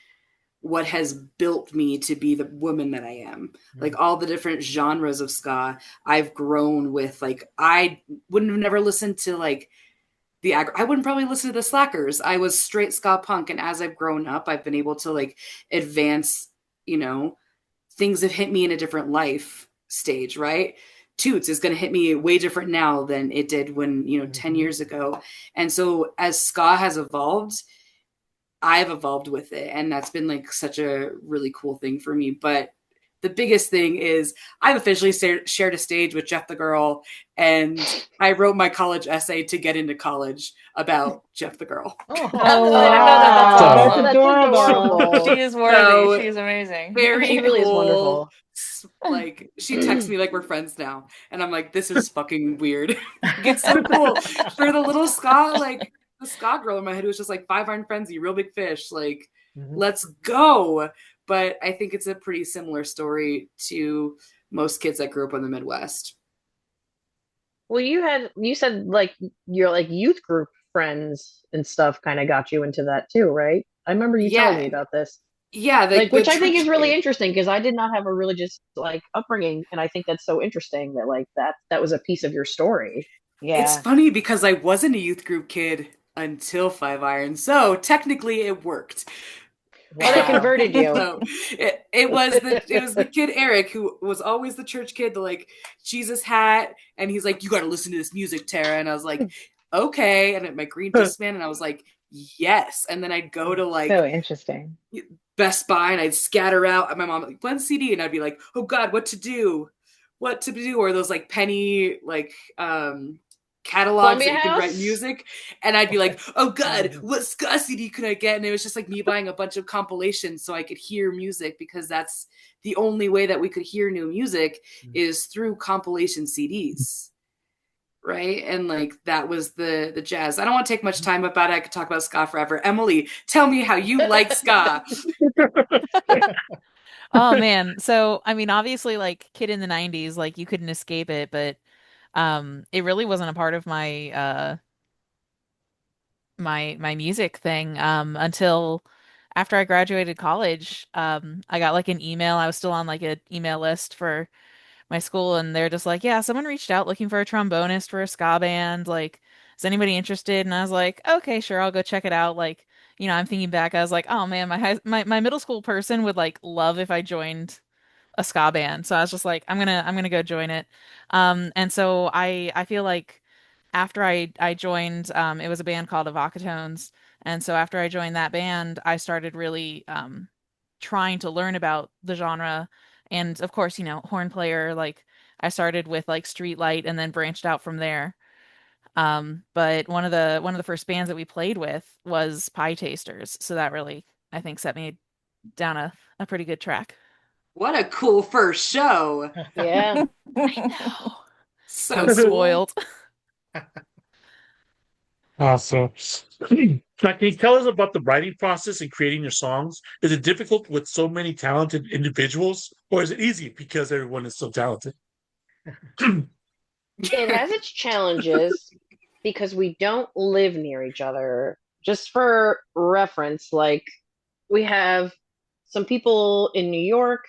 what has built me to be the woman that I am. Like all the different genres of ska, I've grown with. Like I wouldn't have never listened to like I wouldn't probably listen to the Slackers. I was straight ska punk, and as I've grown up, I've been able to like advance. You know, things have hit me in a different life stage, right? Toots is going to hit me way different now than it did when 10 years ago. And so as ska has evolved, I've evolved with it, and that's been like such a really cool thing for me. But the biggest thing is I've officially shared a stage with Jeff the Girl, and I wrote my college essay to get into college about Jeff the Girl. Oh, That's way to go. That's wow. That's awesome. That's adorable. She is worthy. So She is amazing. She very really is cool. wonderful. Like she texts me like we're friends now, and I'm like, this is fucking weird. It's so cool for the little ska, like the ska girl in my head was just like Five Iron Frenzy, Real Big Fish, like let's go. But I think it's a pretty similar story to most kids that grew up in the Midwest. Well, you said like your like youth group friends and stuff kind of got you into that too, right? I remember you telling Yeah, me about this. yeah, Like, the which I think is church really kid. interesting because I did not have a religious like upbringing, and I think that's so interesting that like that was a piece of your story. It's Yeah. funny because I wasn't a youth group kid until Five Iron, so technically it worked. Oh, they Wow. converted you. So it was the kid Eric who was always the church kid, the like Jesus hat, and he's like, "You got to listen to this music, Tara." And I was like, "Okay." And my green Discman, and I was like, "Yes." And then I'd go to So like interesting. Best Buy, and I'd scatter out. And my mom like, "One CD," and I'd be like, "Oh God, what to do?" Or those like penny like catalogs that Columbia you can rent House. music, and I'd be like, "Oh God, what ska CD could I get?" And it was just like me buying a bunch of compilations so I could hear music, because that's the only way that we could hear new music is through compilation CDs, right? And like that was the jazz. I don't want to take much time about it. I could talk about ska forever. Emily, tell me how you like ska. Oh man. So, I mean, obviously like kid in the 90s, like you couldn't escape it, but it really wasn't a part of my music thing until after I graduated college. I got like an email. I was still on like an email list for my school, and they're just like, yeah, someone reached out looking for a trombonist for a ska band. Like, is anybody interested? And I was like, okay, sure, I'll go check it out. Like, I'm thinking back, I was like, oh man, my middle school person would like love if I joined a ska band. So I was just like, I'm gonna go join it. And so I feel like after I joined, it was a band called Avocatones. And so after I joined that band, I started really trying to learn about the genre. And of course, horn player, like I started with like Streetlight and then branched out from there. But one of the first bands that we played with was Pie Tasters. So that really, I think, set me down a pretty good track. What a cool first show. Yeah. I know. So So cool. spoiled. Awesome. Now, can you tell us about the writing process and creating your songs? Is it difficult with so many talented individuals, or is it easy because everyone is so talented? It has its challenges. because we don't live near each other. Just for reference, like we have some people in New York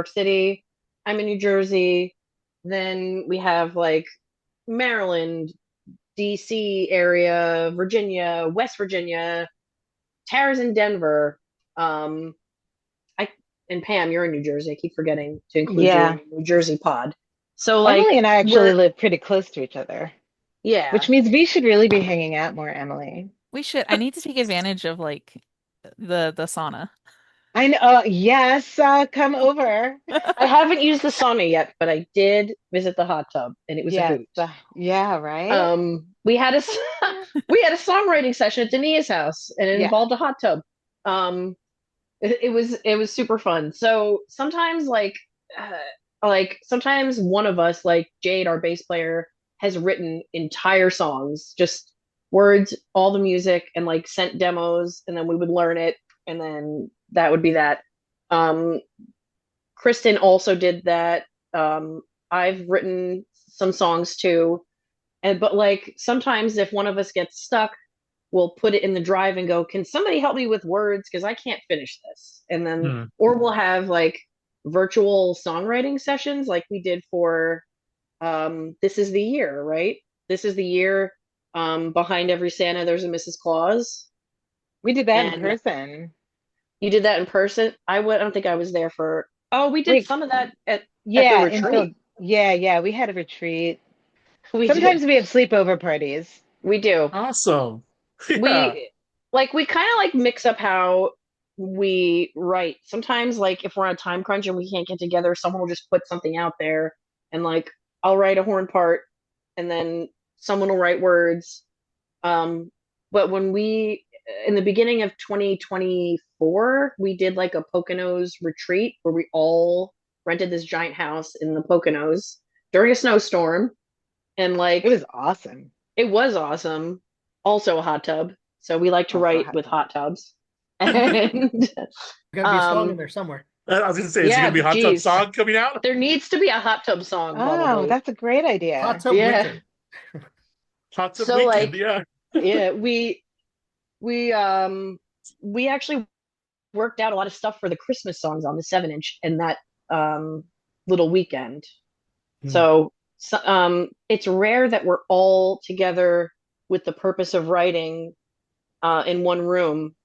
City. I'm in New Jersey. Then we have like Maryland, DC area, Virginia, West Virginia, Tara's in Denver. Um, I and Pam, you're in New Jersey. I keep forgetting to include you in Yeah. the New Jersey pod. So like Emily and I actually we're live pretty close to each other, yeah. which means we should really be hanging out more, Emily. We should. I need to take advantage of like the sauna. I know. Yes, come over. I haven't used the sauna yet, but I did visit the hot tub and it was a Yes. hoot. Yeah, right? We had a we had a songwriting session at Dania's house and it Yeah. involved a hot tub. Um, it was super fun. So sometimes sometimes one of us, like Jade, our bass player, has written entire songs, just words, all the music, and like sent demos, and then we would learn it, and then that would be that. Um, Kristen also did that. I've written some songs too, and but like sometimes if one of us gets stuck, we'll put it in the drive and go, can somebody help me with words? Because I can't finish this. And then, Hmm. or we'll have like virtual songwriting sessions like we did for This Is the Year, right? This is the year. Behind every Santa, there's a Mrs. Claus. We did that in And person. you did that in person. I don't think I was there for, oh, we did Wait, some of that at the yeah, in Phil. retreat. Yeah, yeah, we had a retreat. We did. Sometimes we have sleepover parties. We do. Awesome. Yeah. We kind of like mix up how we write. Sometimes like if we're on a time crunch and we can't get together, someone will just put something out there and like I'll write a horn part and then someone will write words. But when we in the beginning of 2024, we did like a Poconos retreat where we all rented this giant house in the Poconos during a snowstorm and It like was awesome. it was awesome. Also a hot tub. So we like to Also write hot with tub. hot tubs. And Got to be a song in there somewhere. I was gonna say, is it yeah, gonna be a hot tub geez. song coming out? There needs to be a hot tub song Oh, probably. that's a great Hot idea. tub Yeah. winter. Hot tub So weekend, like yeah. yeah, we we actually worked out a lot of stuff for the Christmas songs on the 7 inch in that little weekend. Hmm. So it's rare that we're all together with the purpose of writing in one room.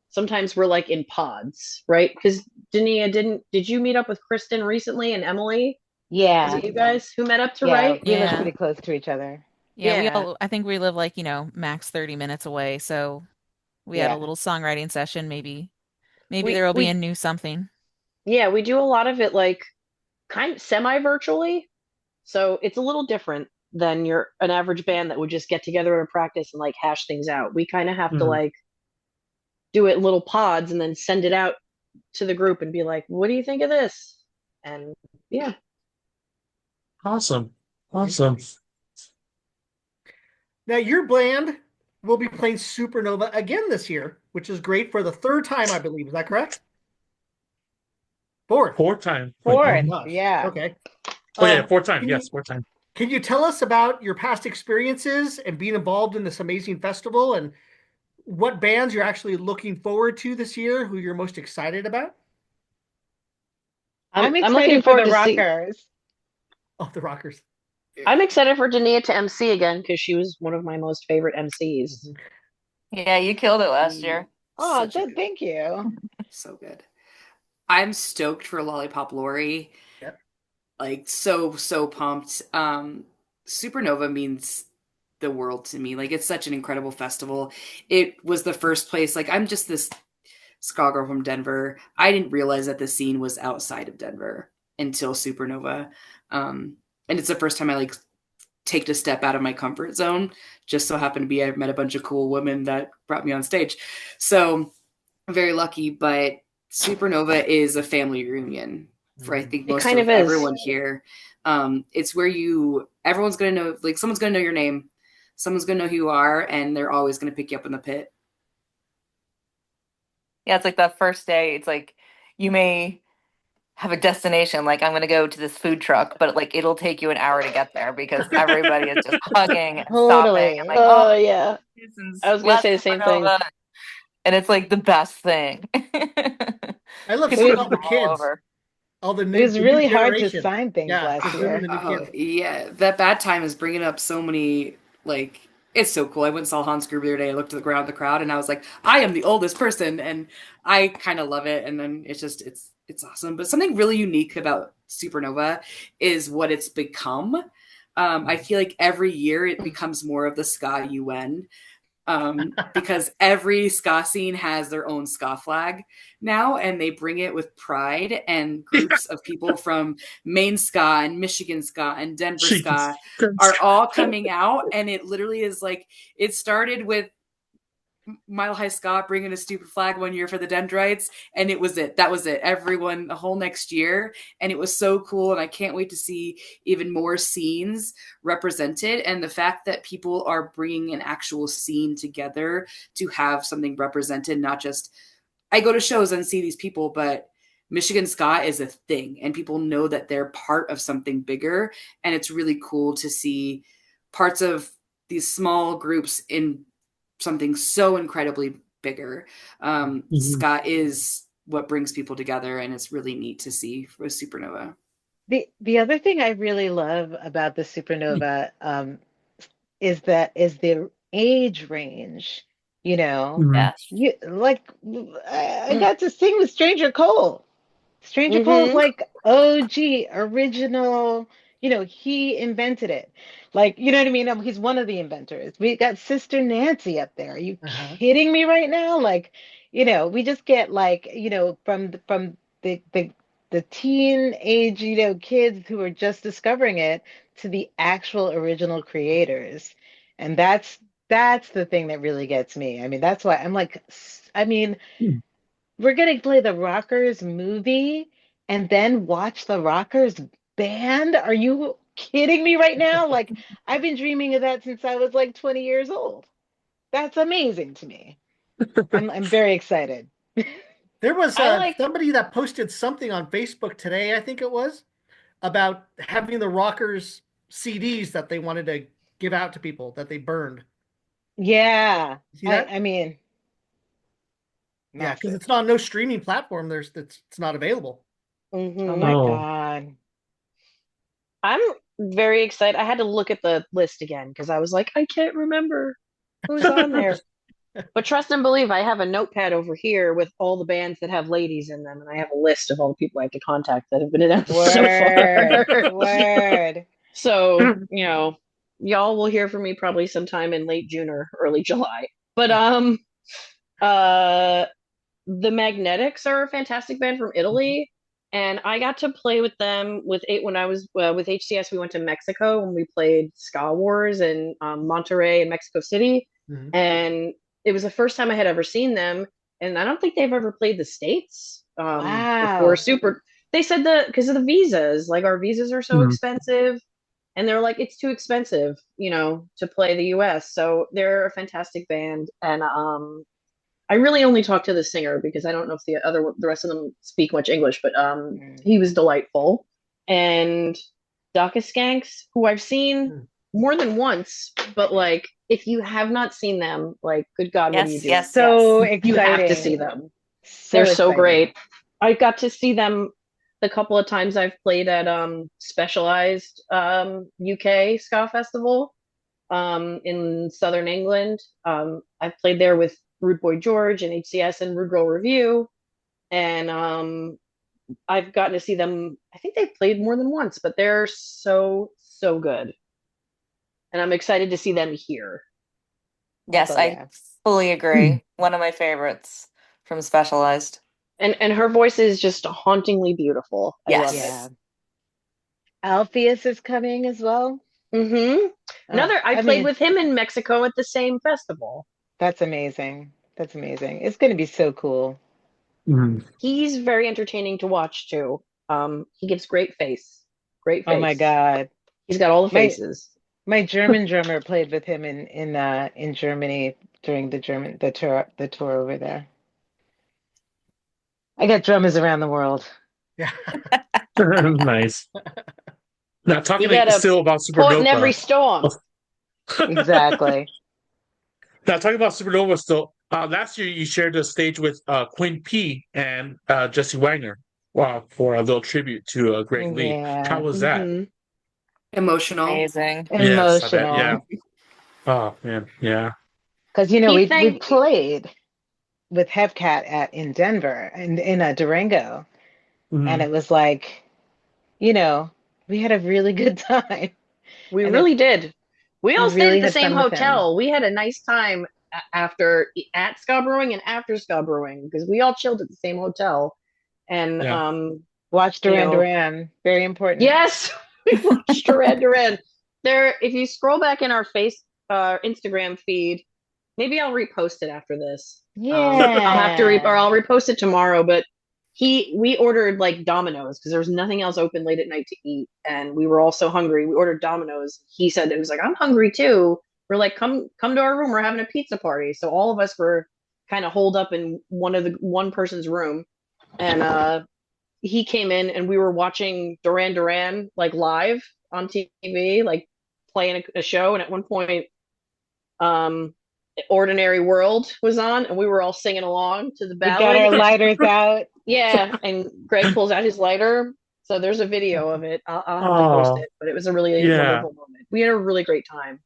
Sometimes we're like in pods, right? Because Dania, did you meet up with Kristen recently and Emily? Was Yeah, it you guys who met up to yeah, write? we live Yeah. pretty close to each other. Yeah, we Yeah. all, I think we live like, max 30 minutes away. So we had a Yeah. little songwriting session. Maybe We there will be a we new something. yeah, we do a lot of it like kind of semi-virtually. So it's a little different than your an average band that would just get together in a practice and like hash things out. We kind of have to Hmm. like do it in little pods and then send it out to the group and be like, "What do you think of this?" And yeah. Awesome. Awesome. Now, your band will be playing Supernova again this year, which is great for the third time, I believe. Is that correct? Fourth. Fourth time. Oh Fourth, gosh. yeah. Okay. Oh yeah, Um, fourth time. can Yes, you fourth time. can you tell us about your past experiences and being involved in this amazing festival and what bands you're actually looking forward to this year, who you're most excited about? I'm I'm looking excited for forward the to see. Rockers. Oh, the Rockers. I'm excited for Dania to MC again because she was one of my most favorite MCs. Mhm. Yeah, you killed it last year. Oh, Such a good, thank you. so good. I'm stoked for Lollipop Lori. Yep. Like so pumped. Supernova means the world to me. Like it's such an incredible festival. It was the first place. Like I'm just this ska girl from Denver. I didn't realize that the scene was outside of Denver until Supernova. And it's the first time I like take a step out of my comfort zone. Just so happened to be I met a bunch of cool women that brought me on stage. So I'm very lucky, but Supernova is a family reunion for I think It most kind of of is. everyone here. It's where everyone's gonna know, like someone's gonna know your name, someone's gonna know who you are, and they're always gonna pick you up in the pit. Yeah, it's like that first day. It's like you may have a destination. Like I'm gonna go to this food truck, but like it'll take you an hour to get there because everybody is just hugging and stopping and Totally. like, oh, Yeah. I Houston's was gonna last say the same thing. supernova, and it's like the best thing. I love It People seeing was come all the from all kids, over. all it was the new really hard to generation. sign things Yeah, last just moving year. the new Oh kids. yeah, that bad time is bringing up so many like it's so cool. I went and saw Hans Gruber the other day. I looked at the ground, the crowd, and I was like, I am the oldest person, and I kind of love it. And then it's awesome. But something really unique about Supernova is what it's become. I feel like every year it becomes more of the ska UN, because every ska scene has their own ska flag now, and they bring it with pride. And groups of people from Maine ska and Michigan ska and Denver Jeez. ska are all coming out, and it literally is like it started with Mile High Scott bringing a stupid flag one year for the Dendrites, and it was it. That was it. Everyone the whole next year, and it was so cool. And I can't wait to see even more scenes represented. And the fact that people are bringing an actual scene together to have something represented, not just I go to shows and see these people, but Michigan Ska is a thing, and people know that they're part of something bigger. And it's really cool to see parts of these small groups in something so incredibly bigger. Mhm. Ska is what brings people together, and it's really neat to see with Supernova. The other thing I really love about the supernova is the age range. You know, Mhm. Yes. you like I got to sing with Stranger Cole. Stranger Cole's Mm-hmm. like OG, original, he invented it. Like, you know what I mean? He's one of the inventors. We got Sister Nancy up there. Are you Uh-huh. kidding me right now? Like, we just get like, from the teen age, kids who are just discovering it to the actual original creators. And that's the thing that really gets me. I mean, that's why I'm like, I mean, we're gonna play the Rockers movie and then watch the Rockers band? Are you kidding me right now? Like, I've been dreaming of that since I was like 20 years old. That's amazing to me. I'm very excited. There was I like somebody that posted something on Facebook today, I think it was, about having the Rockers CDs that they wanted to give out to people that they burned. Yeah. See I that? I mean, Yeah, because massive. it's not no streaming platform. It's not available. Oh hmm my Oh. God. I'm very excited. I had to look at the list again because I was like, I can't remember who's on there. But trust and believe, I have a notepad over here with all the bands that have ladies in them, and I have a list of all the people I have to contact that have been announced so Word. far. Word. So, y'all will hear from me probably sometime in late June or early July. But uh the Magnetics are a fantastic band from Italy, and I got to play with them with eight when I was with HCS. We went to Mexico when we played Ska Wars in Monterrey and Mexico City, Mhm. and it was the first time I had ever seen them. And I don't think they've ever played the States before. Wow. Super. They said that because of the visas, like our visas are so Mhm. expensive, and they're like it's too expensive, to play the US. So they're a fantastic band, and I really only talked to the singer because I don't know if the rest of them speak much English, but Mm. he was delightful. And Daka Skanks, who I've seen Mhm. more than once, but like if you have not seen them, like good God, what are you Yes, doing? yes, So yes. You have to see exciting. them. They're So so exciting. great. I got to see them the couple of times I've played at Specialized UK Ska Festival in Southern England. I've played there with Rude Boy George and HCS and Rude Girl Revue, and I've gotten to see them. I think they've played more than once, but they're so good, and I'm excited to see them here. Yes, Oh I yeah. fully agree. One of my favorites from Specialized. And her voice is just hauntingly beautiful. I love it. Yeah. Yes. Alpheus is coming as well. hmm Oh, Another, I I played mean, with him in Mexico at the same festival. that's amazing. That's amazing. It's going to be so cool. Mhm. He's very entertaining to watch too. He gives great Oh my face. God. He's got all the My faces. my German drummer played with him in Germany during the tour over there. I got drummers around the world. Yeah. Nice. Now You talking gotta still about put in every Supernova. storm. Exactly. Now talking about Supernova still. Last year you shared the stage with Quinn P and Jesse Wagner. Wow, for a little tribute to Greg Lee. How Yeah. was that? Hmm. Emotional. Amazing. Yes, I bet. Yeah. Emotional. Oh man. Yeah. Because He we thanked. played with Hepcat at in Denver and in Durango, and Mhm. it was like, you know, we had a really good time, We and it really did. We we all stayed really at the had same fun with him. hotel. We had a nice time after at Ska Brewing and after Ska Brewing because we all chilled at the same hotel. And Yeah. Watch you Duran know, Duran, very important. yes, we watched Duran Duran. There, if you scroll back in our Instagram feed, maybe I'll repost it after this. I'll have to or Yeah. I'll repost it tomorrow. But we ordered like Domino's because there was nothing else open late at night to eat, and we were all so hungry. We ordered Domino's. He said it was like I'm hungry too. We're like, come to our room. We're having a pizza party. So all of us were kind of holed up in one person's room, and he came in and we were watching Duran Duran like live on TV, like playing a show. And at one point, um, Ordinary World was on, and we were all singing along to the We got ballad. our lighters out. Yeah, and Greg pulls out his lighter. So there's a video of it. I'll have to post Oh it, but it was a really yeah. wonderful moment. We had a really great time.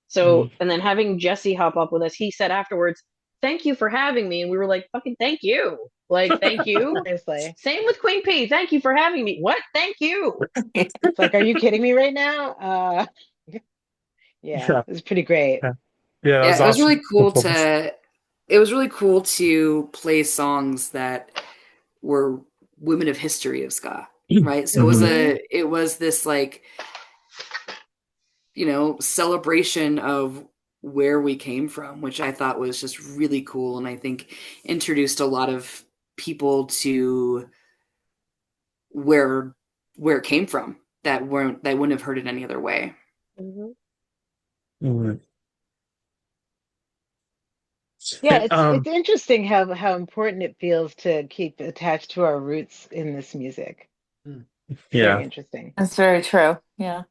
So, Mm. and then having Jesse hop up with us, he said afterwards, "Thank you for having me." And we were like, "Fucking thank you." Like, thank you. Seriously. Same with Queen P. Thank you for having me. What? Thank you. It's like, are you kidding me right now? Yeah, Yeah. it was pretty great. Yeah. Yeah. That Yeah, was awesome. it was really cool to play songs that were women of history of ska, right? So Mhm. Hmm. it was this like, celebration of where we came from, which I thought was just really cool and I think introduced a lot of people to where where it came from that wouldn't have heard it any other way. Mhm. Mhm. Yeah, And, it's interesting how important it feels to keep attached to our roots in this music. Mm. It's very yeah. interesting. That's very true. Yeah.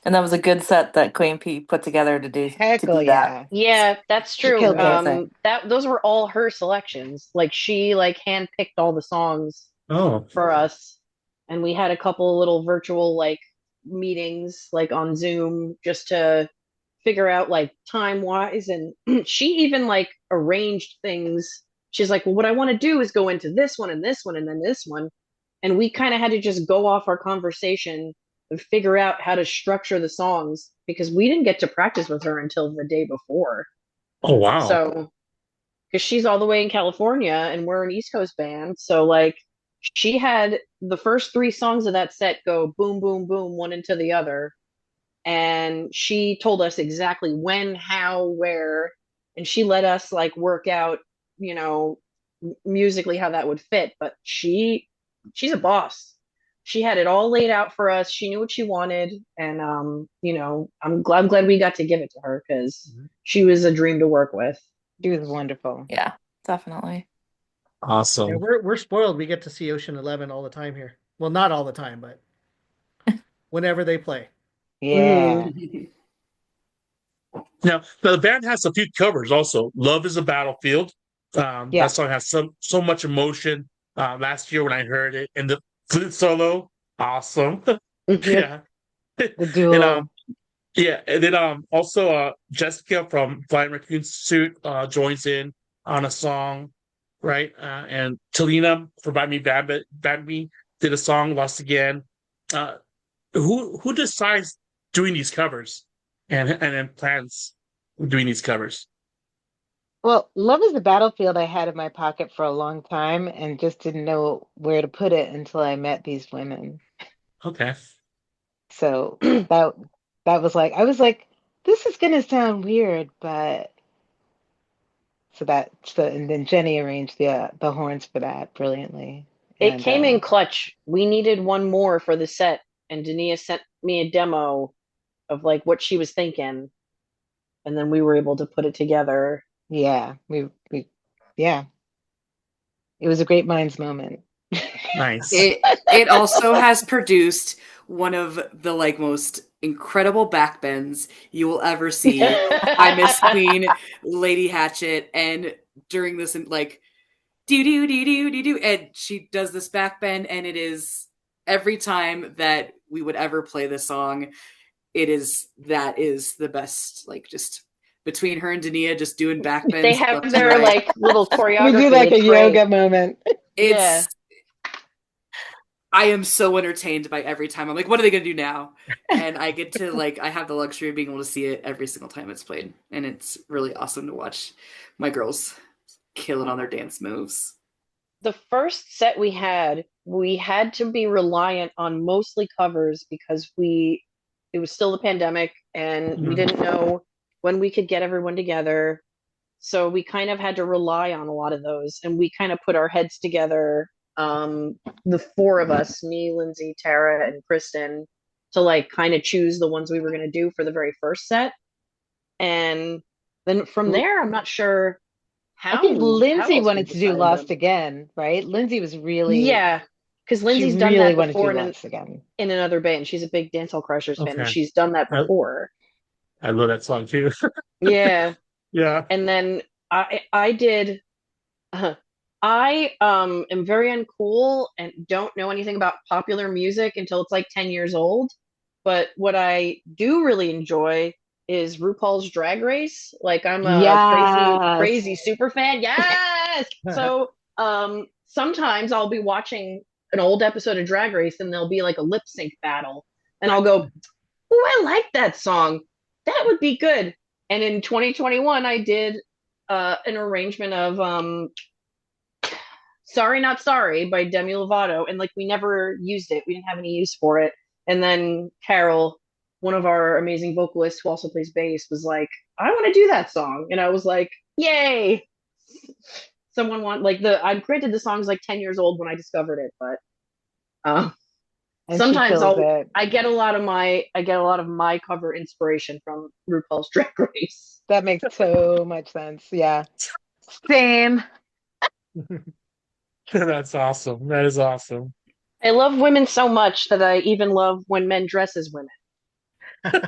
And that was a good set that Queen P put together to Heckle do that. yeah. Yeah, that's She true. killed it. Amazing. That those were all her selections. Like she like handpicked all the songs Oh. for us, and we had a couple little virtual like meetings like on Zoom just to figure out like time wise. And she even like arranged things. She's like, well, what I want to do is go into this one and this one and then this one. And we kind of had to just go off our conversation and figure out how to structure the songs because we didn't get to practice with her until the day before. Oh wow. So, because she's all the way in California and we're an East Coast band. So, like, she had the first three songs of that set go boom, boom, boom, one into the other. And she told us exactly when, how, where. And she let us, like, work out, you know, musically how that would fit. But she's a boss. She had it all laid out for us. She knew what she wanted. And, I'm glad we got to give it to her because Mhm. she was a dream to work with. She was wonderful. Yeah, definitely. Yeah, Awesome. we're spoiled. We get to see Ocean 11 all the time here. Well, not all the time, but whenever they play. Mm-hmm. Yeah. Now the band has a few covers also. Love is a Battlefield. That Yeah. song has so much emotion. Last year when I heard it and the flute solo, awesome. Yep. Yeah. The And duel. yeah, and then also Jessica from Flying Raccoon Suit joins in on a song, right? And Talina for Bad Me did a song Lost Again. Uh who decides doing these covers and then plans doing these covers? Well, Love is the Battlefield I had in my pocket for a long time and just didn't know where to put it until I met these women. Okay. So that that was like I was like, this is gonna sound weird, but and then Jenny arranged the horns for that brilliantly. It And came in clutch. We needed one more for the set, and Dania sent me a demo of like what she was thinking, and then we were able to put it together. yeah, we yeah, it was a great minds moment. Nice. It also has produced one of the like most incredible backbends you will ever see. I Miss Queen, Lady Hatchet, and during this like do do do do do do, and she does this backbend, and it is every time that we would ever play this song, that is the best. Like just between her and Dania just doing They backbends have left and their right. like little We choreography. do like a It's great. yoga moment. Yeah. It's I am so entertained by every time. I'm like, what are they gonna do now? And I get to like I have the luxury of being able to see it every single time it's played. And it's really awesome to watch my girls kill it on their dance moves. The first set we had to be reliant on mostly covers because it was still the pandemic and we Mhm. didn't know when we could get everyone together. So we kind of had to rely on a lot of those, and we kind of put our heads together, the four of us, me, Lindsay, Tara, and Kristen, to like kind of choose the ones we were going to do for the very first set. And then from there, I'm not sure I think how Lindsay else we wanted to do decided Lost them. Again, right? Lindsay was really, Yeah, because she Lindsay's done really that wanted to do before Lost Again. in another band. She's a big Dancehall Crushers fan, and Okay. she's done that I, before. I love that song too. Yeah, Yeah. and then I did. I am very uncool and don't know anything about popular music until it's like 10 years old. But what I do really enjoy is RuPaul's Drag Race. Like I'm a Yes. crazy super fan. Yes. So sometimes I'll be watching an old episode of Drag Race and there'll be like a lip sync battle. And I'll go, oh, I like that song. That would be good. And in 2021 I did an arrangement of Sorry Not Sorry by Demi Lovato, and like we never used it. We didn't have any use for it. And then Carol, one of our amazing vocalists who also plays bass, was like, I want to do that song. And I was like, yay. Someone want like the I created the songs like 10 years old when I discovered it, but And she sometimes kills it. I get a lot of my cover inspiration from RuPaul's Drag Race. That makes so much sense. Yeah. Same. That's awesome. That is awesome. I love women so much that I even love when men dress as women.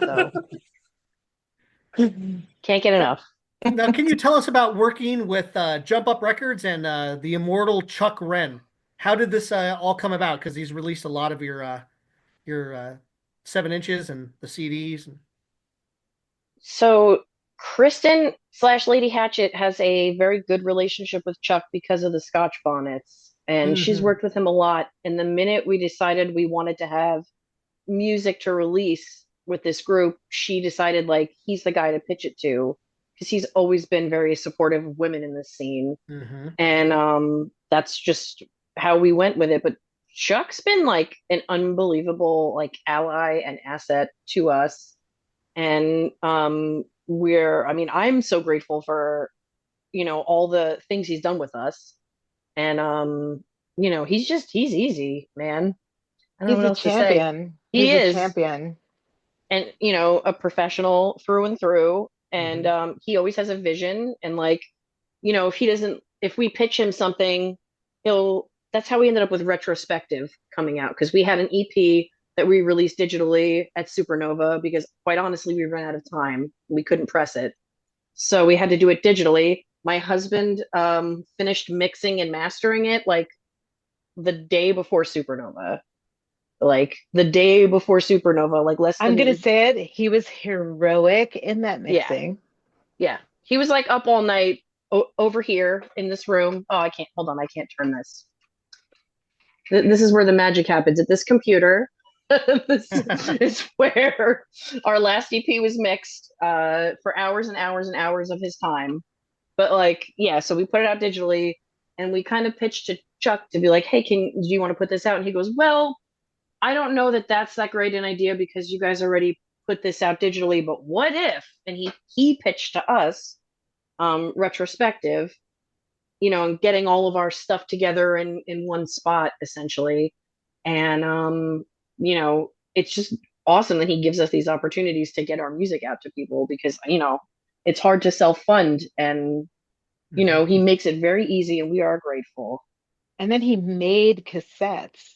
So can't get enough. Now, can you tell us about working with Jump Up Records and the immortal Chuck Wren? How did this all come about? Because he's released a lot of your 7 inches and the CDs. So Kristen slash Lady Hatchet has a very good relationship with Chuck because of the Scotch bonnets, and she's Mhm. worked with him a lot. And the minute we decided we wanted to have music to release with this group, she decided like he's the guy to pitch it to because he's always been very supportive of women in this scene. Mhm. And that's just how we went with it. But Chuck's been like an unbelievable like ally and asset to us. And I mean, I'm so grateful for, all the things he's done with us. And he's easy, man. I don't know He's what a else to say. champion. He He's a is, champion. and a professional through and through. And Mhm. he always has a vision. And like, if we pitch him something, that's how we ended up with Retrospective coming out because we had an EP that we released digitally at Supernova because quite honestly, we ran out of time. We couldn't press it. So we had to do it digitally. My husband finished mixing and mastering it like the day before Supernova. Like the day before Supernova, like less I'm gonna than, say it. He was heroic in that yeah, mixing. yeah. He was like up all night over here in this room. Oh, I can't, hold on, I can't turn this. This is where the magic happens at this computer. This is where our last EP was mixed for hours and hours and hours of his time. But like, yeah, so we put it out digitally and we kind of pitched to Chuck to be like, hey, do you want to put this out? And he goes, well, I don't know that that's that great an idea because you guys already put this out digitally, but what if? And he pitched to us Retrospective, and getting all of our stuff together in one spot essentially. And it's just awesome that he gives us these opportunities to get our music out to people because it's hard to self fund and he Mhm. makes it very easy and we are grateful. And then he made cassettes.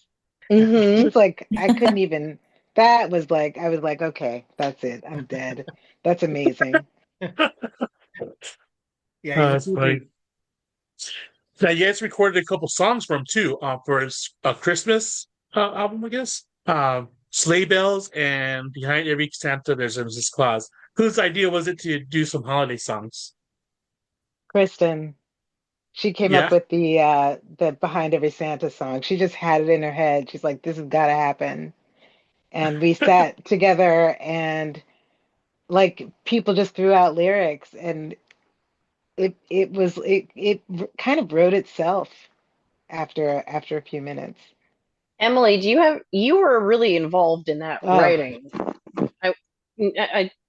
Mm-hmm. It's like I couldn't even. That was like I was like, okay, that's it. I'm dead. That's amazing. Yeah, he's a That's cool funny. dude. Now, you guys recorded a couple songs for him too, for his Christmas album, I guess. Sleigh Bells and Behind Every Santa There's a Mrs. Claus. Whose idea was it to do some holiday songs? Kristen, she came up Yeah. with the Behind Every Santa song. She just had it in her head. She's like, this has got to happen. And we sat together and like people just threw out lyrics and it kind of wrote itself after a few minutes. Emily, you were really involved in that Oh, writing. I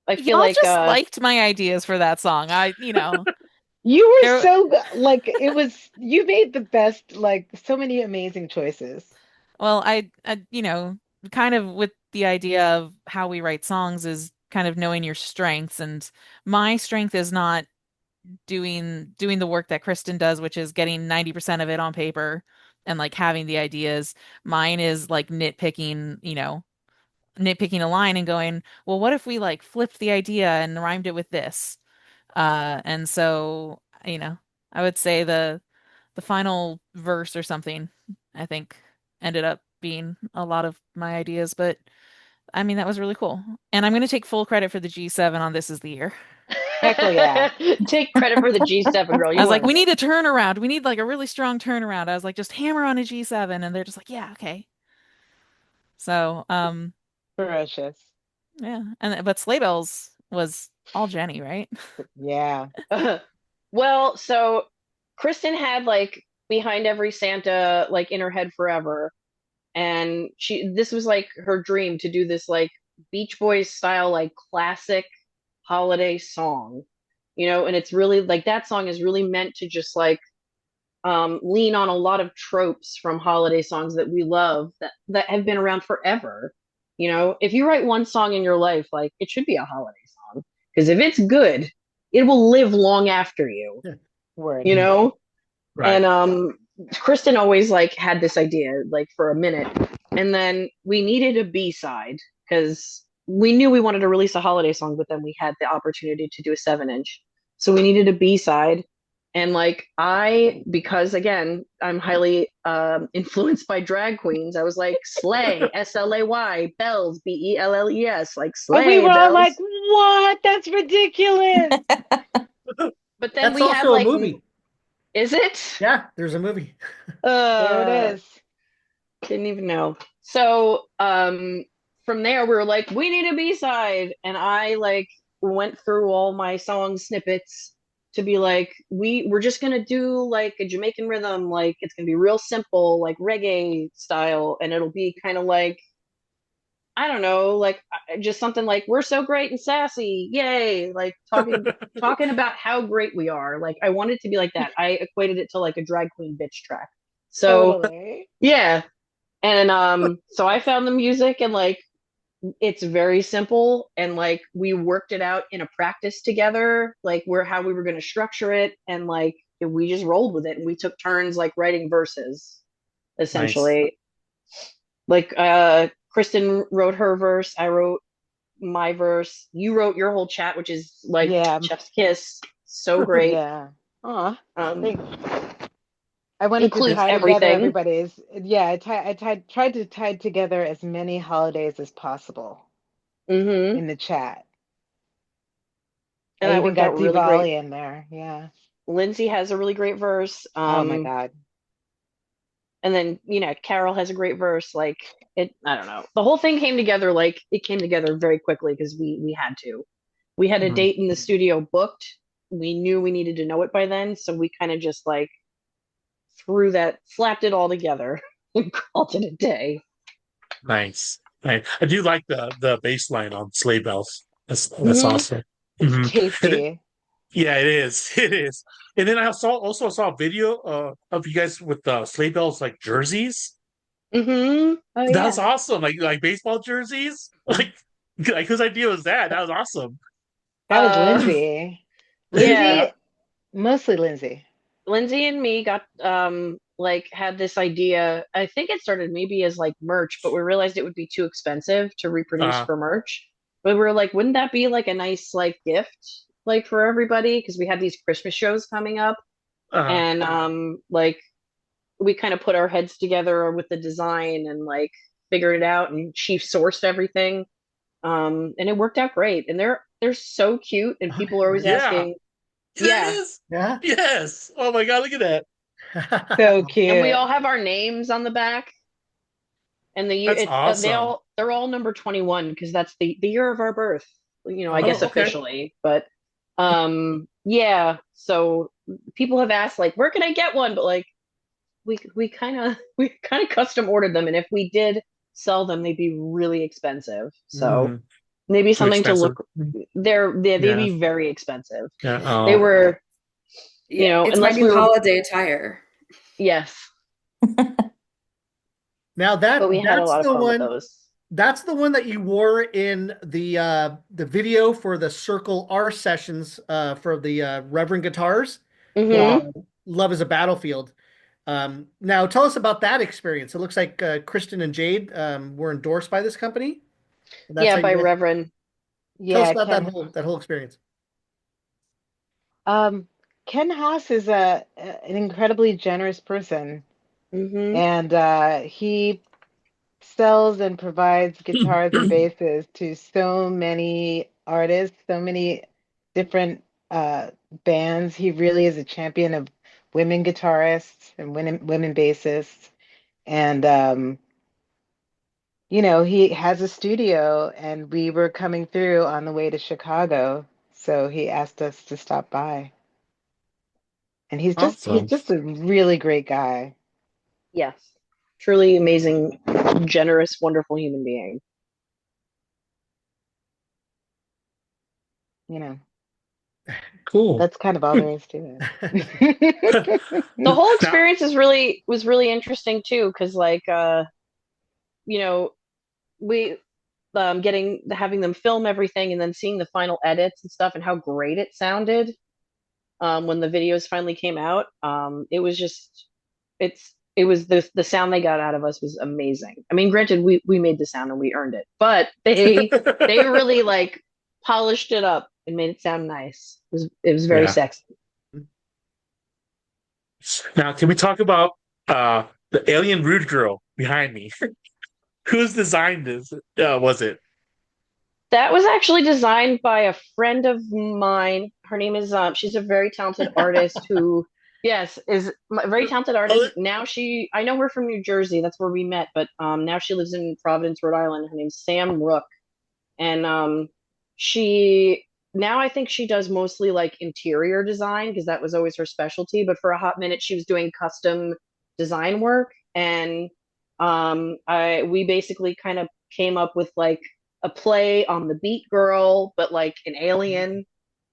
I feel Y'all like just liked my ideas for that song. you were There, so good. Like it was, you made the best, like so many amazing choices. well, kind of with the idea of how we write songs is kind of knowing your strengths, and my strength is not doing the work that Kristen does, which is getting 90% of it on paper and like having the ideas. Mine is like nitpicking a line and going, well, what if we like flipped the idea and rhymed it with this? And so, I would say the final verse or something, I think, ended up being a lot of my ideas, but I mean, that was really cool. And I'm going to take full credit for the G7 on This Is the Year. Heck yeah. take credit for the G7 girl. I You was like, earned we it. need a turnaround. We need like a really strong turnaround. I was like, just hammer on a G7. And they're just like, yeah, okay. So, Ferocious. yeah. But Sleigh Bells was all Jenny, right? Yeah. Well, so Kristen had like behind every Santa like in her head forever, and this was like her dream to do this like Beach Boys style like classic holiday song, and it's really like that song is really meant to just like lean on a lot of tropes from holiday songs that we love that have been around forever. If you write one song in your life, like it should be a holiday song because if it's good, it will live long after you. Word. You know, Right. and Kristen always like had this idea like for a minute, and then we needed a B side because we knew we wanted to release a holiday song, but then we had the opportunity to do a 7-inch, so we needed a B side. And like because again, I'm highly influenced by drag queens. I was like, slay, SLAY, bells, BELLES, like And we slay were all like, bells. what? That's ridiculous. But then That's we had also a like, movie. is it? Yeah, there's a movie. There it Uh, is. Didn't even know. So, from there we were like, we need a B-side. And I like went through all my song snippets to be like, we're just gonna do like a Jamaican rhythm, like it's gonna be real simple, like reggae style, and it'll be kind of like, I don't know, like just something like we're so great and sassy, yay, like talking about how great we are. Like I wanted to be like that. I equated it to like a drag queen bitch track. So Totally. yeah, and so I found the music and like it's very simple and like we worked it out in a practice together, like where how we were going to structure it and like we just rolled with it and we took turns like writing verses Nice. essentially. Like Kristen wrote her verse, I wrote my verse, you wrote your whole chat, which is like Yeah. Chef's Kiss, so great. Yeah. Aw, Um thanks. I wanted to includes tie together everything. everybody's. Yeah, tried to tie together as many holidays as possible Mm-hmm. in the chat. And I that even worked out got really great. Diwali in there. Yeah. Lindsay has a really great verse. Oh my God. And then, Carol has a great verse. Like it, I don't know. The whole thing came together, like it came together very quickly because we had to. We had a Mhm. date in the studio booked. We knew we needed to know it by then, so we kind of just like slapped it all together and called it a day. Nice. Nice. I do like the bass line on Sleigh Bells. That's Hmm. awesome. It's Hmm. tasty. Yeah, it is. It is. And then I also saw a video of you guys with Sleigh Bells like jerseys. Hmm. Oh That's yeah. awesome. Like baseball like like whose idea was that? That was awesome. That was Uh, Lindsay. yeah. Yeah. Lindsay, mostly Lindsay. Lindsay and me got like had this idea. I think it started maybe as like merch, but we realized it would be too expensive to reproduce Uh, for merch. But we were like, wouldn't that be like a nice like gift like for everybody? Because we had these Christmas shows coming up, uh, and like we kind of put our heads together with the design and like figured it out, and she sourced everything. And it worked out great. And they're so cute, and people are always yeah. asking, yeah. Yes. Yeah. Yes. Oh my God, look at that. So And we cute. all have our names on the back. And That's awesome. they're all number 21 because that's the year of our birth, I guess Oh, okay. officially. But yeah, so people have asked like, where can I get one? But like we kind of custom ordered them, and if we did sell them, they'd be really expensive. So Mhm. maybe Too something to expensive. look. They'd Yeah. be very expensive. Yeah. They Oh, were, Yeah, it's my unless new we were, holiday attire. yes, Now but that we had a lot of fun with those. that's the one that you wore in the video for the Circle R sessions for the Reverend guitars for Yeah. Hmm. Love is a Battlefield. Now tell us about that experience. It looks like Kristen and Jade were endorsed by this company. That's Yeah, how by you guys Reverend. tell us Yeah, about Ken. that whole experience. Um, Ken Haas is an incredibly generous person, Hmm. and he sells and provides guitars and basses to so many artists, so many different bands. He really is a champion of women guitarists and women bassists. And he has a studio, and we were coming through on the way to Chicago, so he asked us to stop by. And he's awesome. just a really great guy, Yes. Truly amazing, generous, wonderful human being. you know. Cool. That's kind of all there is to it. The whole Now, experience was really interesting too, because like you know, we getting having them film everything and then seeing the final edits and stuff and how great it sounded when the videos finally came out. It was just it was the sound they got out of us was amazing. I mean, granted, we made the sound and we earned it, but they really like polished it up and made it sound nice. It was very yeah. sexy. Now, can we talk about the alien rude girl behind me? Whose designed this? Was it? That was actually designed by a friend of mine. Her name is she's a very talented artist who, yes, is a very talented Oh, artist. Now I know her from New Jersey. That's where we met, but now she lives in Providence, Rhode Island. Her name's Sam Rook, and she now I think she does mostly like interior design because that was always her specialty. But for a hot minute, she was doing custom design work, and I we basically kind of came up with like a play on the Beat Girl, but like an alien.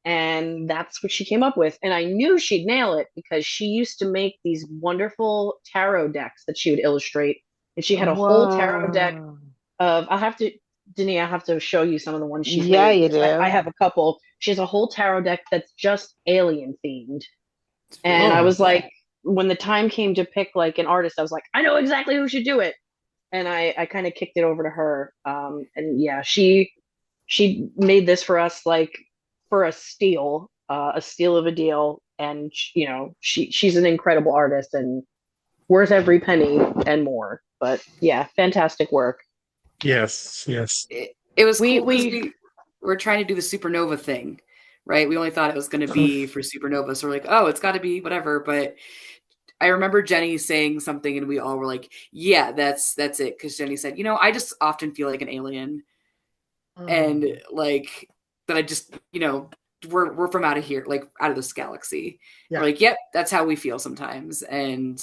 And that's what she came up with. And I knew she'd nail it because she used to make these wonderful tarot decks that she would illustrate. And she had a whole tarot deck Whoa. I have to, Denny, I have to show you some of the ones she's Yeah, made you because I do. have a couple. She has a whole tarot deck that's just alien themed. It's really And I oh, was like, when the time came to pick like an artist, I was like, I know exactly who should do it. And I kind of kicked it over to her. And yeah, she made this for us like for a steal of a deal. And she's an incredible artist and worth every penny and more. But yeah, fantastic work. yes, yes. it was We cool because we we were trying to do the supernova thing, right? We only thought it was going to be for supernova, so we're like, oh, it's got to be whatever. But I remember Jenny saying something, and we all were like, yeah, that's it. Because Jenny said, I just often feel like an alien, and Oh, like that. I just, we're from out of here, like out of this galaxy. We're yeah. like, yep, that's how we feel sometimes, and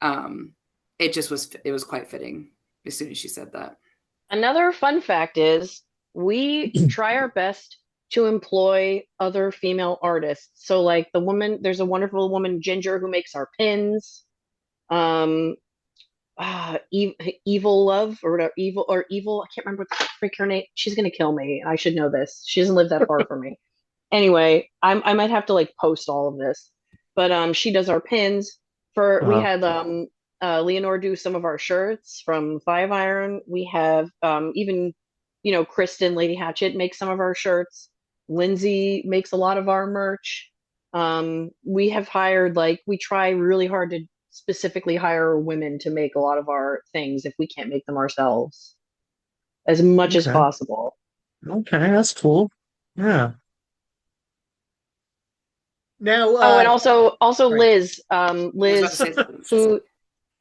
um, it was quite fitting as soon as she said that. Another fun fact is we try our best to employ other female artists. So like there's a wonderful woman, Ginger, who makes our pins. Um, Evil Love or whatever, Evil. I can't remember what the freak her name. She's gonna kill me. I should know this. She doesn't live that far from me. Anyway, I might have to like post all of this, but she does our pins. We Uh, had Leonore do some of our shirts from Five Iron. We have even, Kristen, Lady Hatchet makes some of our shirts. Lindsay makes a lot of our merch. We have hired, like, we try really hard to specifically hire women to make a lot of our things if we can't make them ourselves, as much as okay. possible. Okay, that's cool. Yeah. Now, Oh, and also sorry. Liz, I was about to say something. who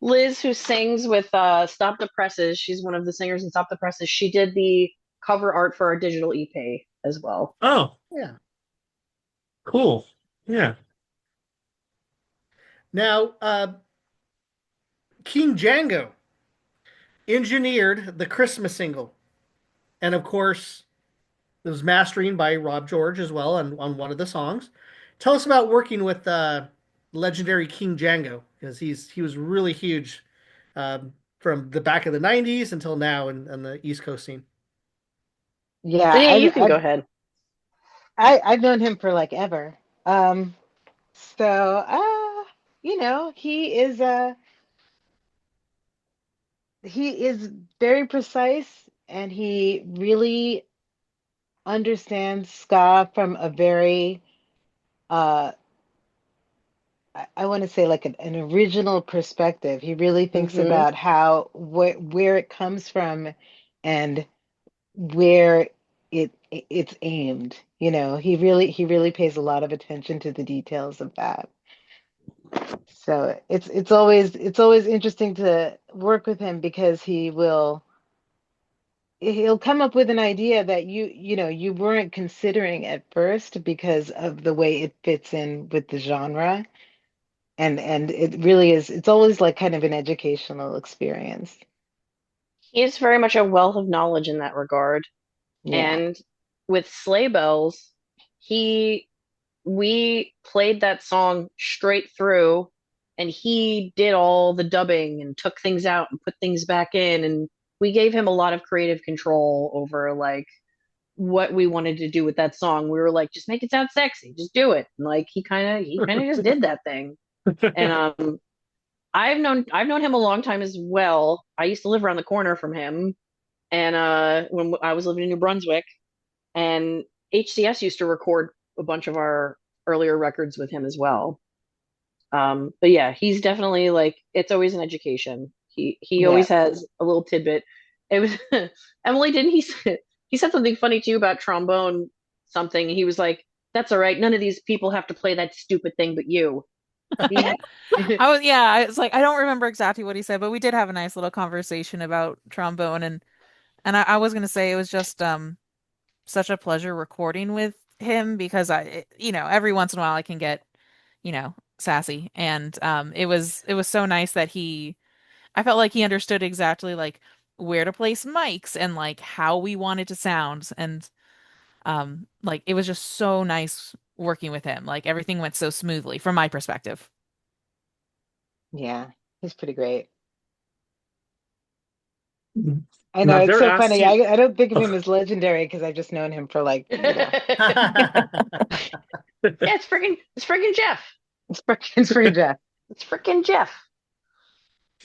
who sings with Stop the Presses. She's one of the singers in Stop the Presses. She did the cover art for our digital EP as well. Oh, Yeah. cool. Yeah. Now, King Django engineered the Christmas single, and of course, it was mastering by Rob George as well on one of the songs. Tell us about working with legendary King Django, because he was really huge from the back of the '90s until now in the East Coast scene. Yeah, Linnea, you can go ahead. I've known him for like ever. Um, so he is very precise and he really understands ska from a very uh I want to say like an original perspective. He really thinks Hmm. about how where it comes from and where it's aimed. He really pays a lot of attention to the details of that. So it's always interesting to work with him because he'll come up with an idea that you weren't considering at first because of the way it fits in with the genre. And it really is, it's always like kind of an educational experience. He is very much a wealth of knowledge in that regard. Yeah. And with Sleigh Bells, he we played that song straight through, and he did all the dubbing and took things out and put things back in, and we gave him a lot of creative control over like what we wanted to do with that song. We were like, just make it sound sexy, just do it. And like he kind of just did that thing. And I've known him a long time as well. I used to live around the corner from him, and when I was living in New Brunswick, and HCS used to record a bunch of our earlier records with him as well. But yeah, he's definitely like, it's always an education. He Yeah. always has a little tidbit. It was Emily, didn't he said something funny to you about trombone something. He was like, "That's all right. None of these people have to play that stupid thing but you." He, I was like, I don't remember exactly what he said, but we did have a nice little conversation about trombone, and I was gonna say it was just such a pleasure recording with him because every once in a while I can get, sassy, and it was so nice that I felt like he understood exactly like where to place mics and like how we wanted to sound, and like it was just so nice working with him. Like everything went so smoothly from my perspective. Yeah, he's pretty great. I Now, know if they it's were to so ask funny. you, I don't think of him oh, as legendary because I've just known him for like, Yeah, it's freaking Jeff. it's freaking Jeff. It's freaking Jeff.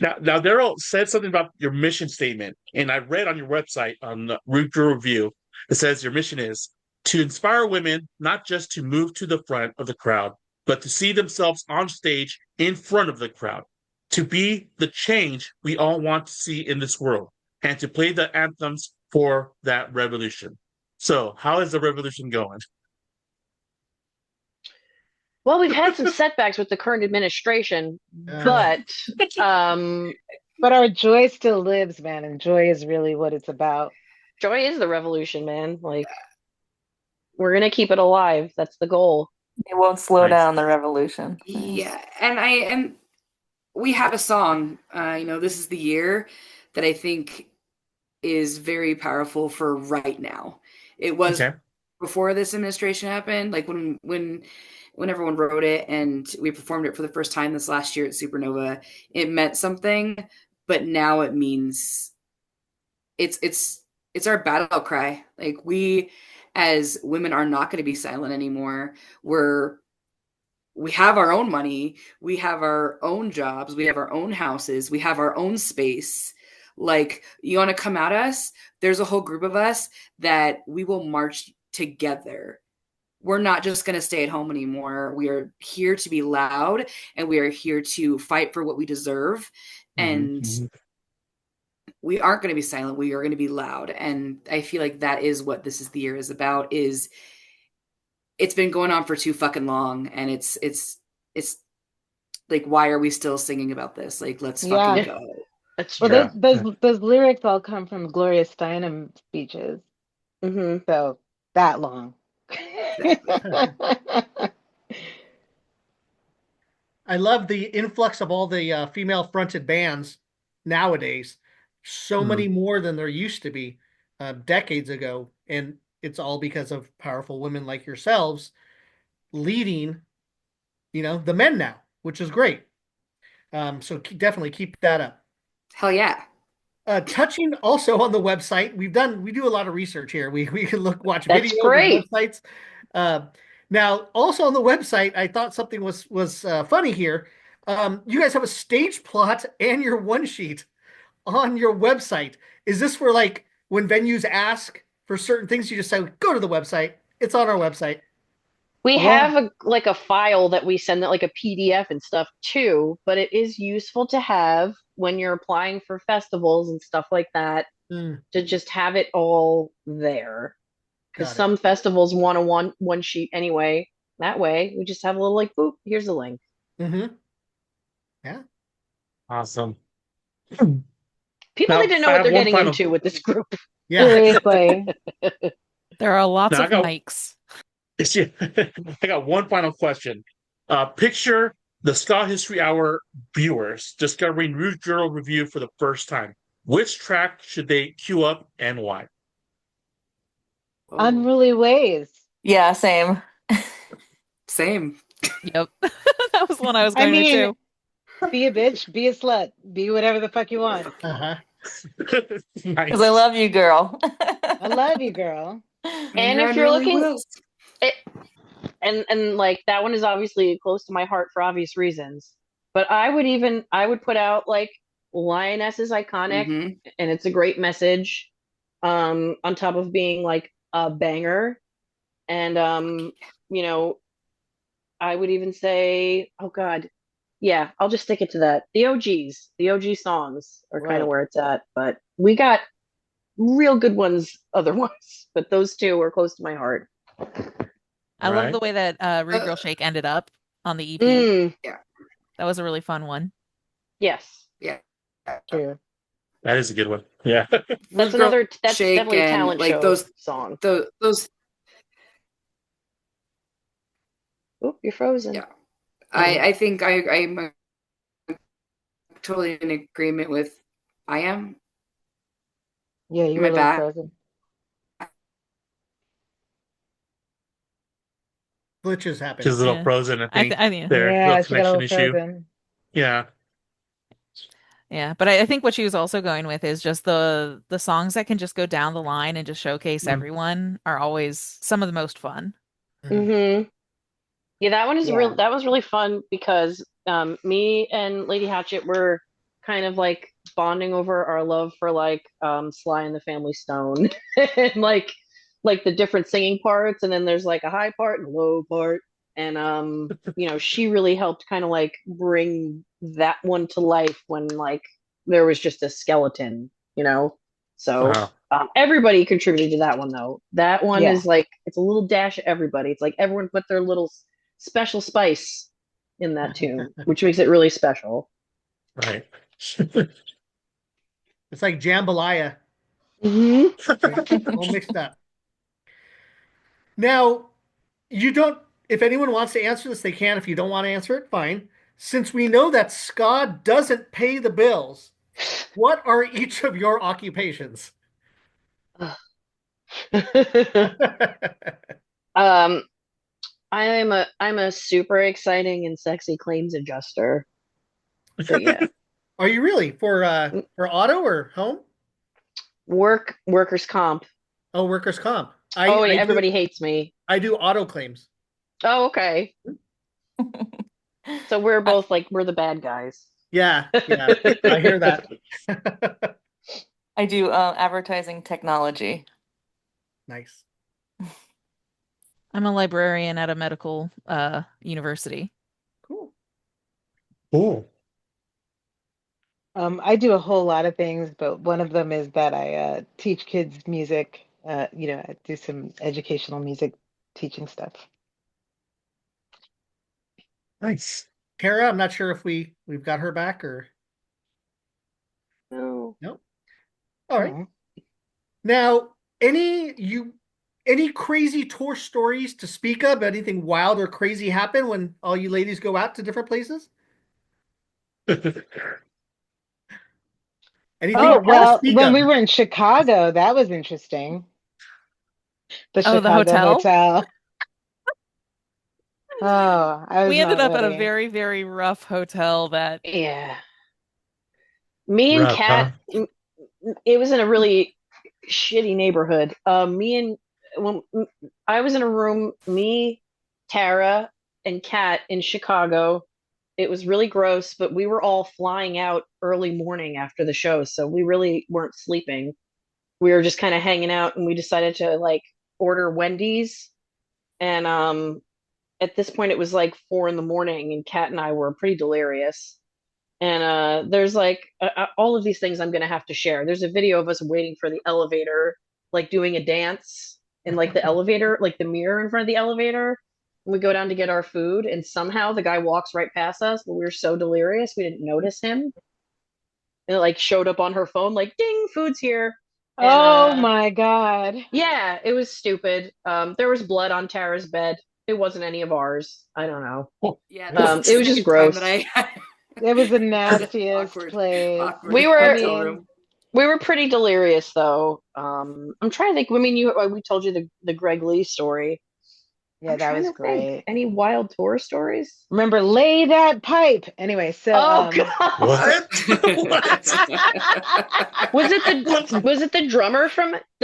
now Daryl said something about your mission statement, and I read on your website on the Revue, it says your mission is to inspire women not just to move to the front of the crowd, but to see themselves on stage in front of the crowd, to be the change we all want to see in this world, and to play the anthems for that revolution. So, how is the revolution going? Well, we've had some setbacks with the current administration, Uh, but um, But our joy still lives, man, and joy is really what it's about. joy is the revolution, man. Like, we're gonna keep it alive. That's the goal. It won't slow Nice. down the revolution. Nice. Yeah, and we have a song. This is the year that I think is very powerful for right now. It was Okay. before this administration happened, like when everyone wrote it and we performed it for the first time this last year at Supernova, it meant something, but now it means it's our battle cry. Like we as women are not going to be silent anymore. we have our own money, we have our own jobs, we have our own houses, we have our own space. Like, you want to come at us? There's a whole group of us that we will march together. We're not just going to stay at home anymore. We are here to be loud, and we are here to fight for what we deserve. And we aren't going to be silent. We are going to be loud. And I feel like that is what This Is the Year is about. Is it's been going on for too fucking long, and it's like, why are we still singing about this? Like, let's Yeah. fucking go. That's Well, true. those lyrics all come from Gloria Steinem speeches, Mm-hmm. so that long. I love the influx of all the female-fronted bands nowadays. So many more than there used to be decades ago, and it's all because of powerful women like yourselves leading, the men now, which is great. So definitely keep that up. Hell yeah. Touching also on the website, we do a lot of research here. We can watch That's videos great. and websites. Now, also on the website, I thought something was funny here. You guys have a stage plot and your one sheet on your website. Is this for like when venues ask for certain things, you just say, go to the website. It's on our website. We Yeah. have a file that we send that like a PDF and stuff too, but it is useful to have when you're applying for festivals and stuff like that Mm, to just have it all there. Because got it. some festivals want a one sheet anyway. That way, we just have a little like, boop, here's the link. Mm-hmm. Yeah. Awesome. People Now, need to know I what have they're one getting final. into with this group. Yeah. Seriously. There are lots Now, of mics. I got one final question. Picture the Scott History Hour viewers discovering Rouge Journal Review for the first time. Which track should they queue up and why? Unruly Ways. Yeah, same. Same. Yep. That was one I was I going to mean, too. be a bitch, be a slut, be whatever the fuck you want. Uh-huh. Because Nice. I love you, girl. I love you, girl. And if you're looking, it, and like that one is obviously close to my heart for obvious reasons. But I would put out like Lioness is iconic, Mm-hmm. and it's a great message. On top of being like a banger, and I would even say, oh God, yeah, I'll just stick it to that. The OG songs are kind of Right. where it's at, but we got real good ones otherwise. But those two are close to my heart. I love the Right. way that Rude Girl Shake ended up on the EP. Mm, That was a really fun one. yes, Yeah. True. That is a good one. Yeah. that's definitely a talent like show song. those Oop, you're frozen. yeah. I think I'm totally in agreement with I am. Yeah, you Am were I a little back? frozen. Glitches happen. She's a little Yeah. frozen, I think. Yeah. There, Yeah, little she got a connection little issue. frozen. Yeah. Yeah, but I think what she was also going with is just the songs that can just go down the line and just showcase Mm. everyone are always some of the most fun. Mm-hmm. Yeah, that one is Yeah. that was really fun because me and Lady Hatchet were kind of like bonding over our love for like Sly and the Family Stone and like the different singing parts, and then there's like a high part and a low part, and she really helped kind of like bring that one to life when like there was just a skeleton, so Wow. everybody contributed to that one though. That one Yeah. is like it's a little dash of everybody. It's like everyone put their little special spice in that tune, which makes it really special. Right. It's like jambalaya, Mm-hmm. all mixed up. Now, you don't, if anyone wants to answer this, they can. If you don't want to answer it, fine. Since we know that ska doesn't pay the bills, what are each of your occupations? um, I'm a super exciting and sexy claims adjuster. But yeah, Are you really for auto or home? workers comp. Oh, workers' comp. Oh yeah, I do everybody hates me. I do auto claims. Oh okay. So we're both like we're the bad guys. Yeah, yeah, I hear that. I do advertising technology. Nice. I'm a librarian at a medical university. Cool. Cool. I do a whole lot of things, but one of them is that I teach kids music. I do some educational music teaching stuff. Nice. Tara, I'm not sure if we've got her back or No. no. All right. Oh. Now, any crazy tour stories to speak of? Anything wild or crazy happen when all you ladies go out to different places? Anything Oh, wild to well, speak when of? we were in Chicago, that was interesting. The Oh, the Chicago hotel? Hotel. Oh, I was We ended not up at a ready. very, very rough hotel that Yeah. Me and Rough, Kat, huh? it was in a really shitty neighborhood. Me and when I was in a room, me, Tara, and Kat in Chicago. It was really gross, but we were all flying out early morning after the show, so we really weren't sleeping. We were just kind of hanging out, and we decided to like order Wendy's. And at this point, it was like 4 in the morning, and Kat and I were pretty delirious. And there's like all of these things I'm gonna have to share. There's a video of us waiting for the elevator, like doing a dance in like the elevator, like the mirror in front of the elevator. And we go down to get our food, and somehow the guy walks right past us, but we were so delirious we didn't notice him. And it like showed up on her phone, like ding, food's here. And Oh my God. yeah, it was stupid. There was blood on Tara's bed. It wasn't any of ours. I don't know. Yeah, that's the It was just second time that gross. I It was the nastiest awkward, place. We I were hotel mean, room. we were pretty delirious though. I'm trying to think. I mean, we told you the Greg Lee story. yeah, I'm that trying was to think. great. Any wild tour stories? Remember, lay that pipe. Anyway, so Oh God! What? What? What? Was it the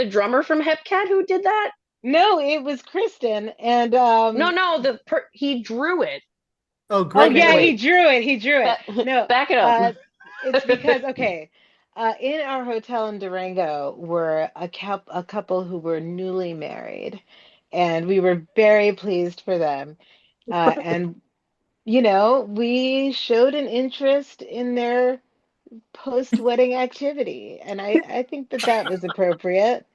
drummer from Hepcat who did that? no, it was Kristen, and No, no, he drew it. Oh, oh Greg Okay, yeah, Lee. he drew it. He drew it. No, back it up. it's because okay, in our hotel in Durango were a couple who were newly married, and we were very pleased for them. And we showed an interest in their post-wedding activity, and I think that that was appropriate.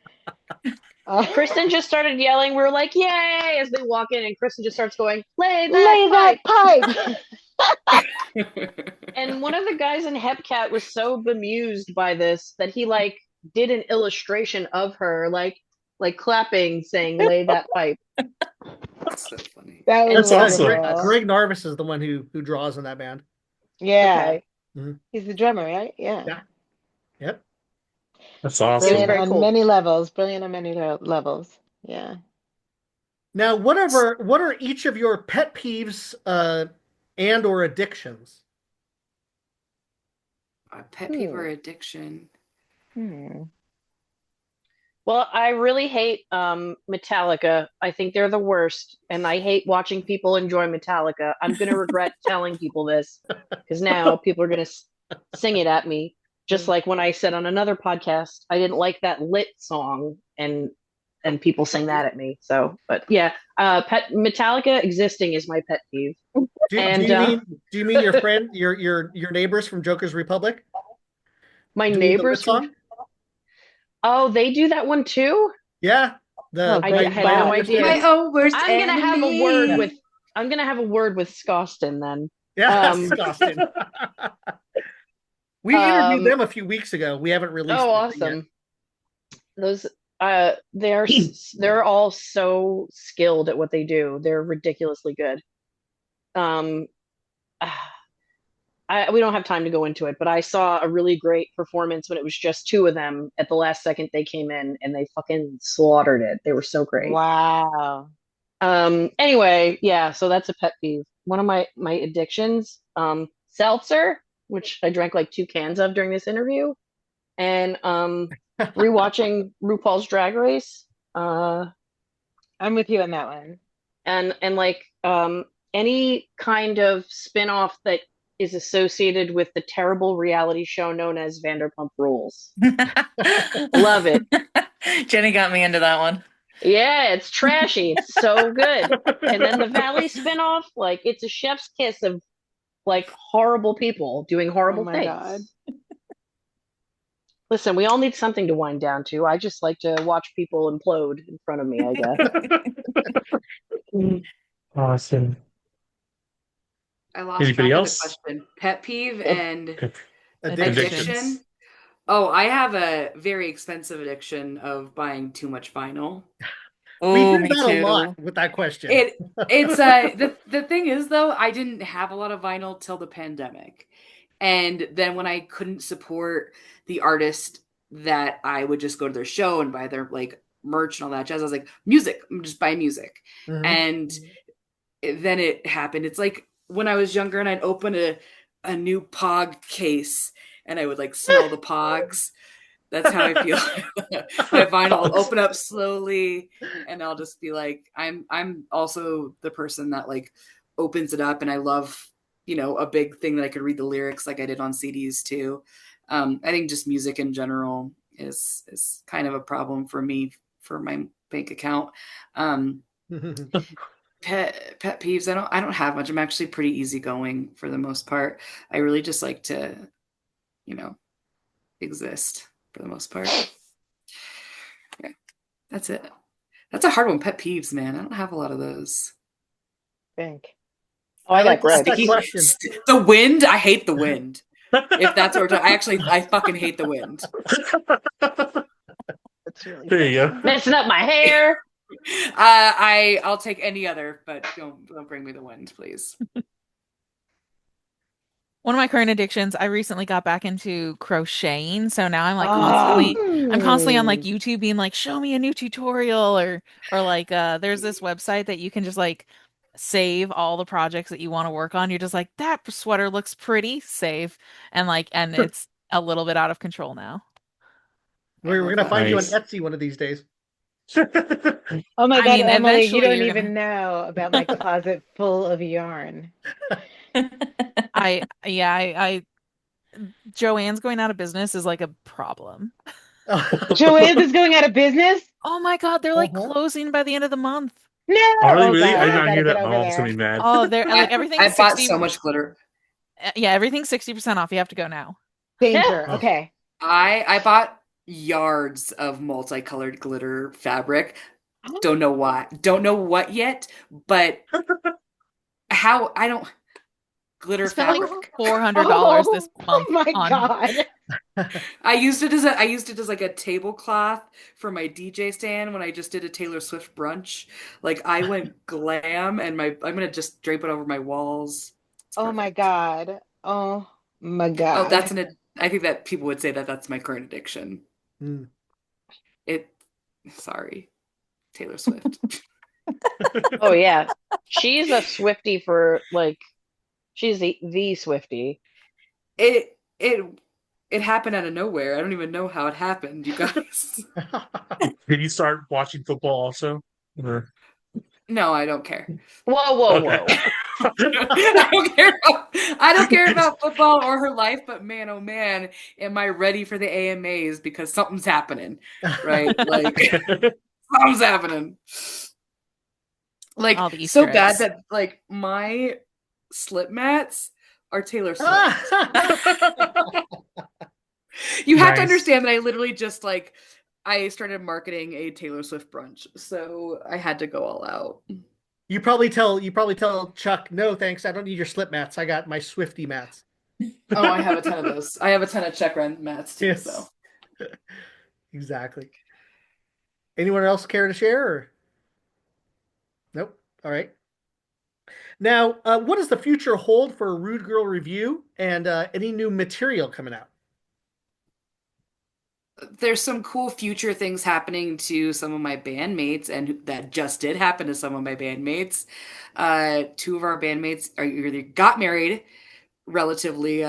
Uh, Kristen just started yelling. We were like, "Yay!" as they walk in, and Kristen just starts going, "Lay that lay that pipe." pipe. And one of the guys in Hepcat was so bemused by this that he like did an illustration of her like clapping saying lay that pipe. That's so funny. That was And That's awesome. wonderful. Greg Narvis is the one who draws in that band. Yeah, okay, he's the drummer, right? Yeah. Yeah. Yep. That's it was awesome. Brilliant very on cool. many levels. Brilliant on many levels. Yeah. Now, what are each of your pet peeves and or addictions? A pet peeve Hmm. or addiction. Hmm. Well, I really hate Metallica. I think they're the worst, and I hate watching people enjoy Metallica. I'm gonna regret telling people this because now people are gonna sing it at me. Just like when I said on another podcast, I didn't like that lit song, and people sing that at me. So, but yeah, pet Metallica existing is my pet peeve. Do And you mean your friend your neighbors from Joker's Republic my doing the lit neighbors from song? they do that one too. Yeah. Oh, The I great had no spot. idea. My own worst I'm gonna have a word enemy. with I'm gonna have a word with Scoston then. yeah, Um, Scottsdale. We interviewed um, them a few weeks ago. We haven't released oh, anything yet. awesome. Those they're all so skilled at what they do. They're ridiculously good. Um, we don't have time to go into it, but I saw a really great performance when it was just two of them. At the last second, they came in and they fucking slaughtered it. They were so great. Wow. Anyway, yeah, so that's a pet peeve. One of my addictions, seltzer, which I drank like 2 cans of during this interview, and rewatching RuPaul's Drag Race, I'm with you on that one. and like any kind of spin-off that is associated with the terrible reality show known as Vanderpump Rules. Love it. Jenny got me into that one. Yeah, it's trashy. It's so good. And then the Valley spin-off, like it's a chef's kiss of like horrible people doing horrible my things. God. Listen, we all need something to wind down to. I just like to watch people implode in front of me, I guess. Awesome. I lost Anybody track else? of the question. Pet peeve and Okay. addiction. Oh, I have a very expensive addiction of buying too much vinyl. We Oh, hear me that a too. lot with that question. It's the thing is though, I didn't have a lot of vinyl till the pandemic. And then when I couldn't support the artist that I would just go to their show and buy their like merch and all that jazz, I was like, music, I'm just buy music. Mhm. And then it happened. It's like when I was younger and I'd open a new Pog case and I would like smell the Pogs. That's how I feel. My vinyl will open up slowly and I'll just be like, I'm also the person that like opens it up and I love, a big thing that I could read the lyrics like I did on CDs too. I think just music in general is kind of a problem for me for my bank account. Pet peeves, I don't have much. I'm actually pretty easygoing for the most part. I really just like to, exist for the most part. Yeah, that's it. That's a hard one. Pet peeves, man. I don't have a lot of those. Think. Oh, I like to ask red. that question. The wind. I hate the wind. If that's what we're talking, I fucking hate the wind. That's really There you go. Messing up my hair. I'll take any other, but don't bring me the wind, please. One of my current addictions, I recently got back into crocheting, so now I'm like Oh. I'm constantly on like YouTube being like, show me a new tutorial or like there's this website that you can just like save all the projects that you want to work on. You're just like, that sweater looks pretty, save. And it's a little bit out of control now. We're gonna find you on Nice. Etsy one of these days. Oh my I God, mean, Emily, you eventually don't you're even know about my closet full of yarn. I Joanne's going out of business is like a problem. Joanne's is going out of business? Oh my God, they're like Uh-huh. closing by the end of the month. No! Are they Oh really? I God, did I not gotta hear get that. My over mom's gonna there. be mad. Oh, they're like everything's I bought 60. so much glitter. Yeah, everything's 60% off. You have to go now. Danger. Oh. Okay. I bought yards of multicolored glitter fabric. Don't know why. Don't know what yet, but how I don't glitter I spent like fabric. $400 this Oh month my on God. I used it as like a tablecloth for my DJ stand when I just did a Taylor Swift brunch. Like I went glam and I'm gonna just drape it over my walls. It's Oh my perfect. God. Oh my Oh, God. I think that people would say that that's my current addiction. Mm. Sorry, Taylor Swift. Oh yeah. She's a Swiftie for like she's the Swiftie. It it happened out of nowhere. I don't even know how it happened, you guys. Did you start watching football also? Or- No, I don't care. Whoa, whoa, Okay. whoa. I don't care about football or her life, but man, oh man, am I ready for the AMAs because something's happening, right? Like something's happening. Like All the so Easter bad eggs. that like my slip mats are Taylor Swift. You have to Nice. understand that I literally just like I started marketing a Taylor Swift brunch, so I had to go all out. You probably tell Chuck, no thanks, I don't need your slip mats. I got my Swifty mats. Oh, I have a ton of those. I have a ton of check run mats too. Yes. So Exactly. Anyone else care to share? Or? Nope. All right. Now, what does the future hold for Rude Girl Review and any new material coming out? there's some cool future things happening to some of my bandmates, and that just did happen to some of my bandmates. Two of our bandmates are either got married relatively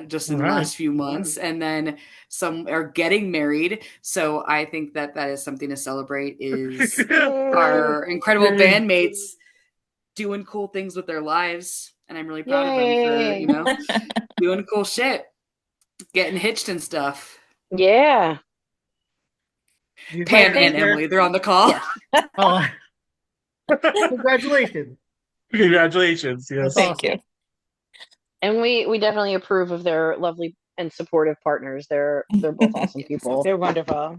just in All the right. last few months, and then some are getting married. So I think that that is something to celebrate. Is our incredible bandmates doing cool things with their lives, and I'm really proud of them for, Yay. you know, doing cool shit, getting hitched and stuff. Yeah. These I might Pam be and think, there. Emily, they're on the call. yes. Oh, congratulations. Congratulations. That's Yes. Thank awesome. you. And we definitely approve of their lovely and supportive partners. They're both awesome people. They're wonderful.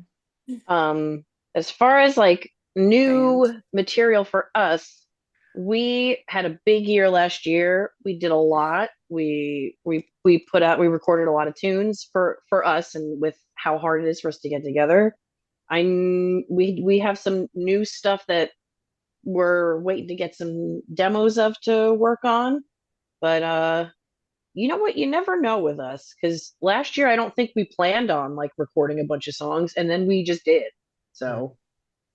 As far as like Band. new material for us, we had a big year last year. We did a lot. We recorded a lot of tunes for us, and with how hard it is for us to get together. We have some new stuff that we're waiting to get some demos of to work on. But you know what? You never know with us, because last year I don't think we planned on like recording a bunch of songs, and then we just did. So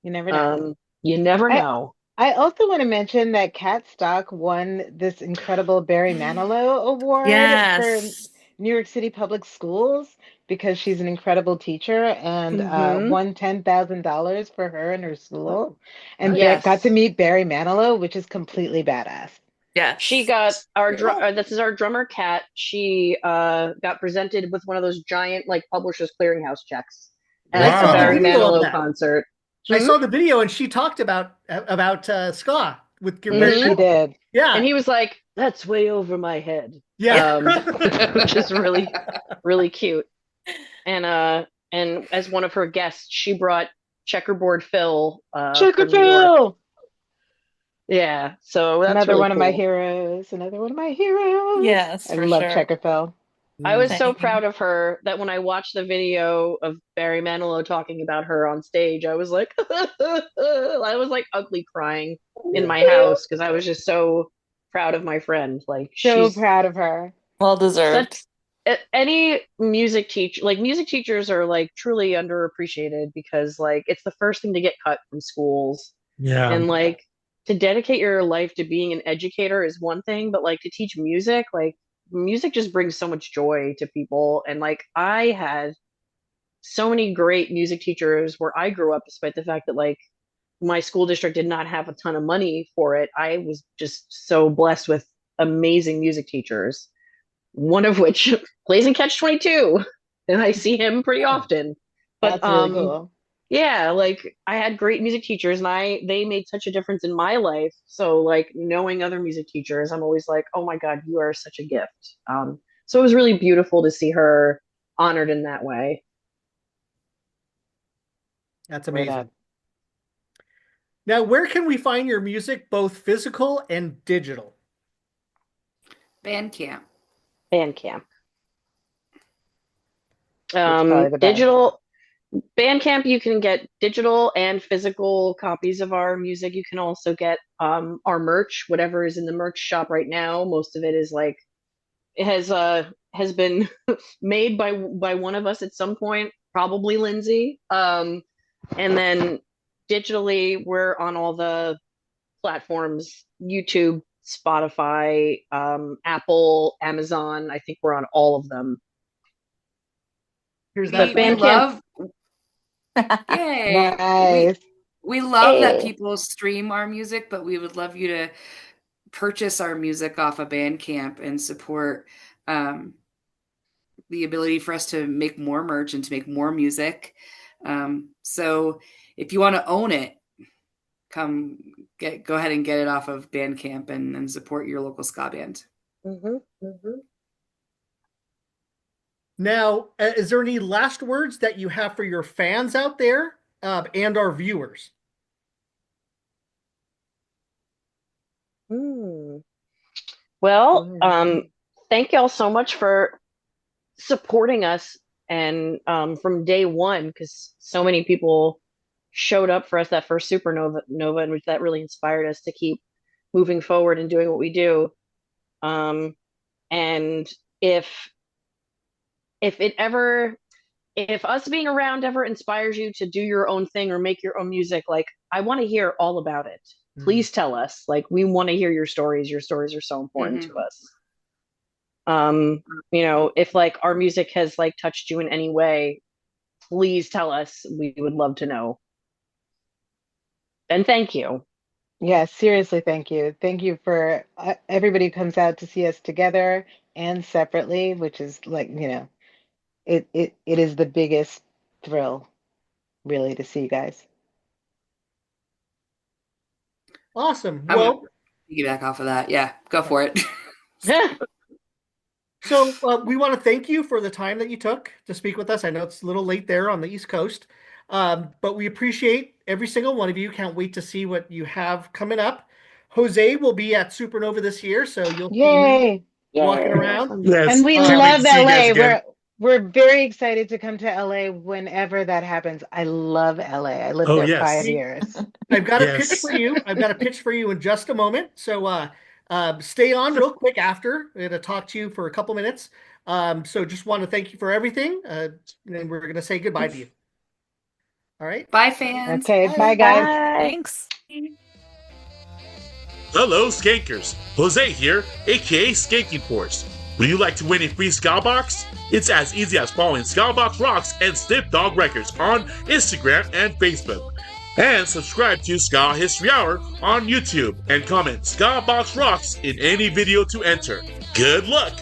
You never know. you never I know. I also want to mention that Kat Stock won this incredible Barry Manilow Award for Yes. New York City Public Schools because she's an incredible teacher and Hmm. won $10,000 for her and her school. And Nice. got to Yes. meet Barry Manilow, which is completely badass. She Yes. got Cool. this is our drummer Kat. She got presented with one of those giant like Publishers Clearinghouse checks I at a saw the Wow. Barry video of Manilow that. concert. I Hmm. saw the video, and she talked about ska with Barry Yes, Hmm. she Manilow. did. And Yeah, he was like, "That's way over my head," yeah. um, which is really cute. And as one of her guests, she brought Checkerboard Phil from New York. Phil, Yeah, so that's another really one of my cool. heroes. Another one of my heroes. Yes, I for love sure. Checker Phil. I was Mm. so Same. proud of her that when I watched the video of Barry Manilow talking about her on stage, I was like, I was like ugly crying in my house because I was just so proud of my friend. Like So she's proud of her. Well such deserved. any music teacher, like music teachers are like truly underappreciated because like it's the first thing to get cut from schools. Yeah. And like to dedicate your life to being an educator is one thing, but like to teach music, like music just brings so much joy to people. And like I had so many great music teachers where I grew up, despite the fact that like my school district did not have a ton of money for it. I was just so blessed with amazing music teachers, one of which plays in Catch 22, and I see him pretty often. But That's really cool. yeah, like I had great music teachers and they made such a difference in my life. So like knowing other music teachers, I'm always like, "Oh my God, you are such a gift." So it was really beautiful to see her honored in that way. That's Word up. amazing. Now, where can we find your music, both physical and digital? Bandcamp. Bandcamp. It's probably the best. Digital Bandcamp, you can get digital and physical copies of our music. You can also get our merch, whatever is in the merch shop right now. Most of it is like it has been made by one of us at some point, probably Lindsay. And then digitally, we're on all the platforms: YouTube, Spotify, Apple, Amazon. I think we're on all of them. Here's that But We financial. Bandcamp, love, yay. Nice. We love that hey, people stream our music, but we would love you to purchase our music off of Bandcamp and support um, the ability for us to make more merch and to make more music. So if you want to own it, go ahead and get it off of Bandcamp and support your local ska band. Now, is there any last words that you have for your fans out there and our viewers? Hmm. Well, thank y'all so much for supporting us and from day one, because so many people showed up for us that first Supernova, and which that really inspired us to keep moving forward and doing what we do. Um, and if if it ever if us being around ever inspires you to do your own thing or make your own music, like I want to hear all about it. Please tell us. Like we want to hear your stories. Your stories are so important to us. If like our music has like touched you in any way, please tell us. We would love to know. And thank you. Yeah, seriously, thank you. Thank you for everybody who comes out to see us together and separately, which is like, it is the biggest thrill, really, to see you guys. Awesome. I'm gonna Well, piggyback off of that. Yeah, go for it. so we want to thank you for the time that you took to speak with us. I know it's a little late there on the East Coast, but we appreciate every single one of you. Can't wait to see what you have coming up. Jose will be at Supernova this year, so you'll see him Yay! walking Yay, around. awesome. Yes, And we can't wait to love see you guys LA. again. We're very excited to come to LA whenever that happens. I love LA. I lived Oh there five yes, years. I've got a pitch yes. for you. I've got a pitch for you in just a moment. So stay on real quick after. I'm going to talk to you for a couple minutes. So just want to thank you for everything. And we're going to say goodbye to you. All right. Bye, fans. Okay, bye guys. Bye. Thanks. Hello, Skankers. Jose here, aka Skanking Force. Would you like to win a free Ska Box? It's as easy as following Ska Box Rocks and Sniff Dog Records on Instagram and Facebook. And subscribe to Ska History Hour on YouTube and comment Ska Box Rocks in any video to enter. Good luck!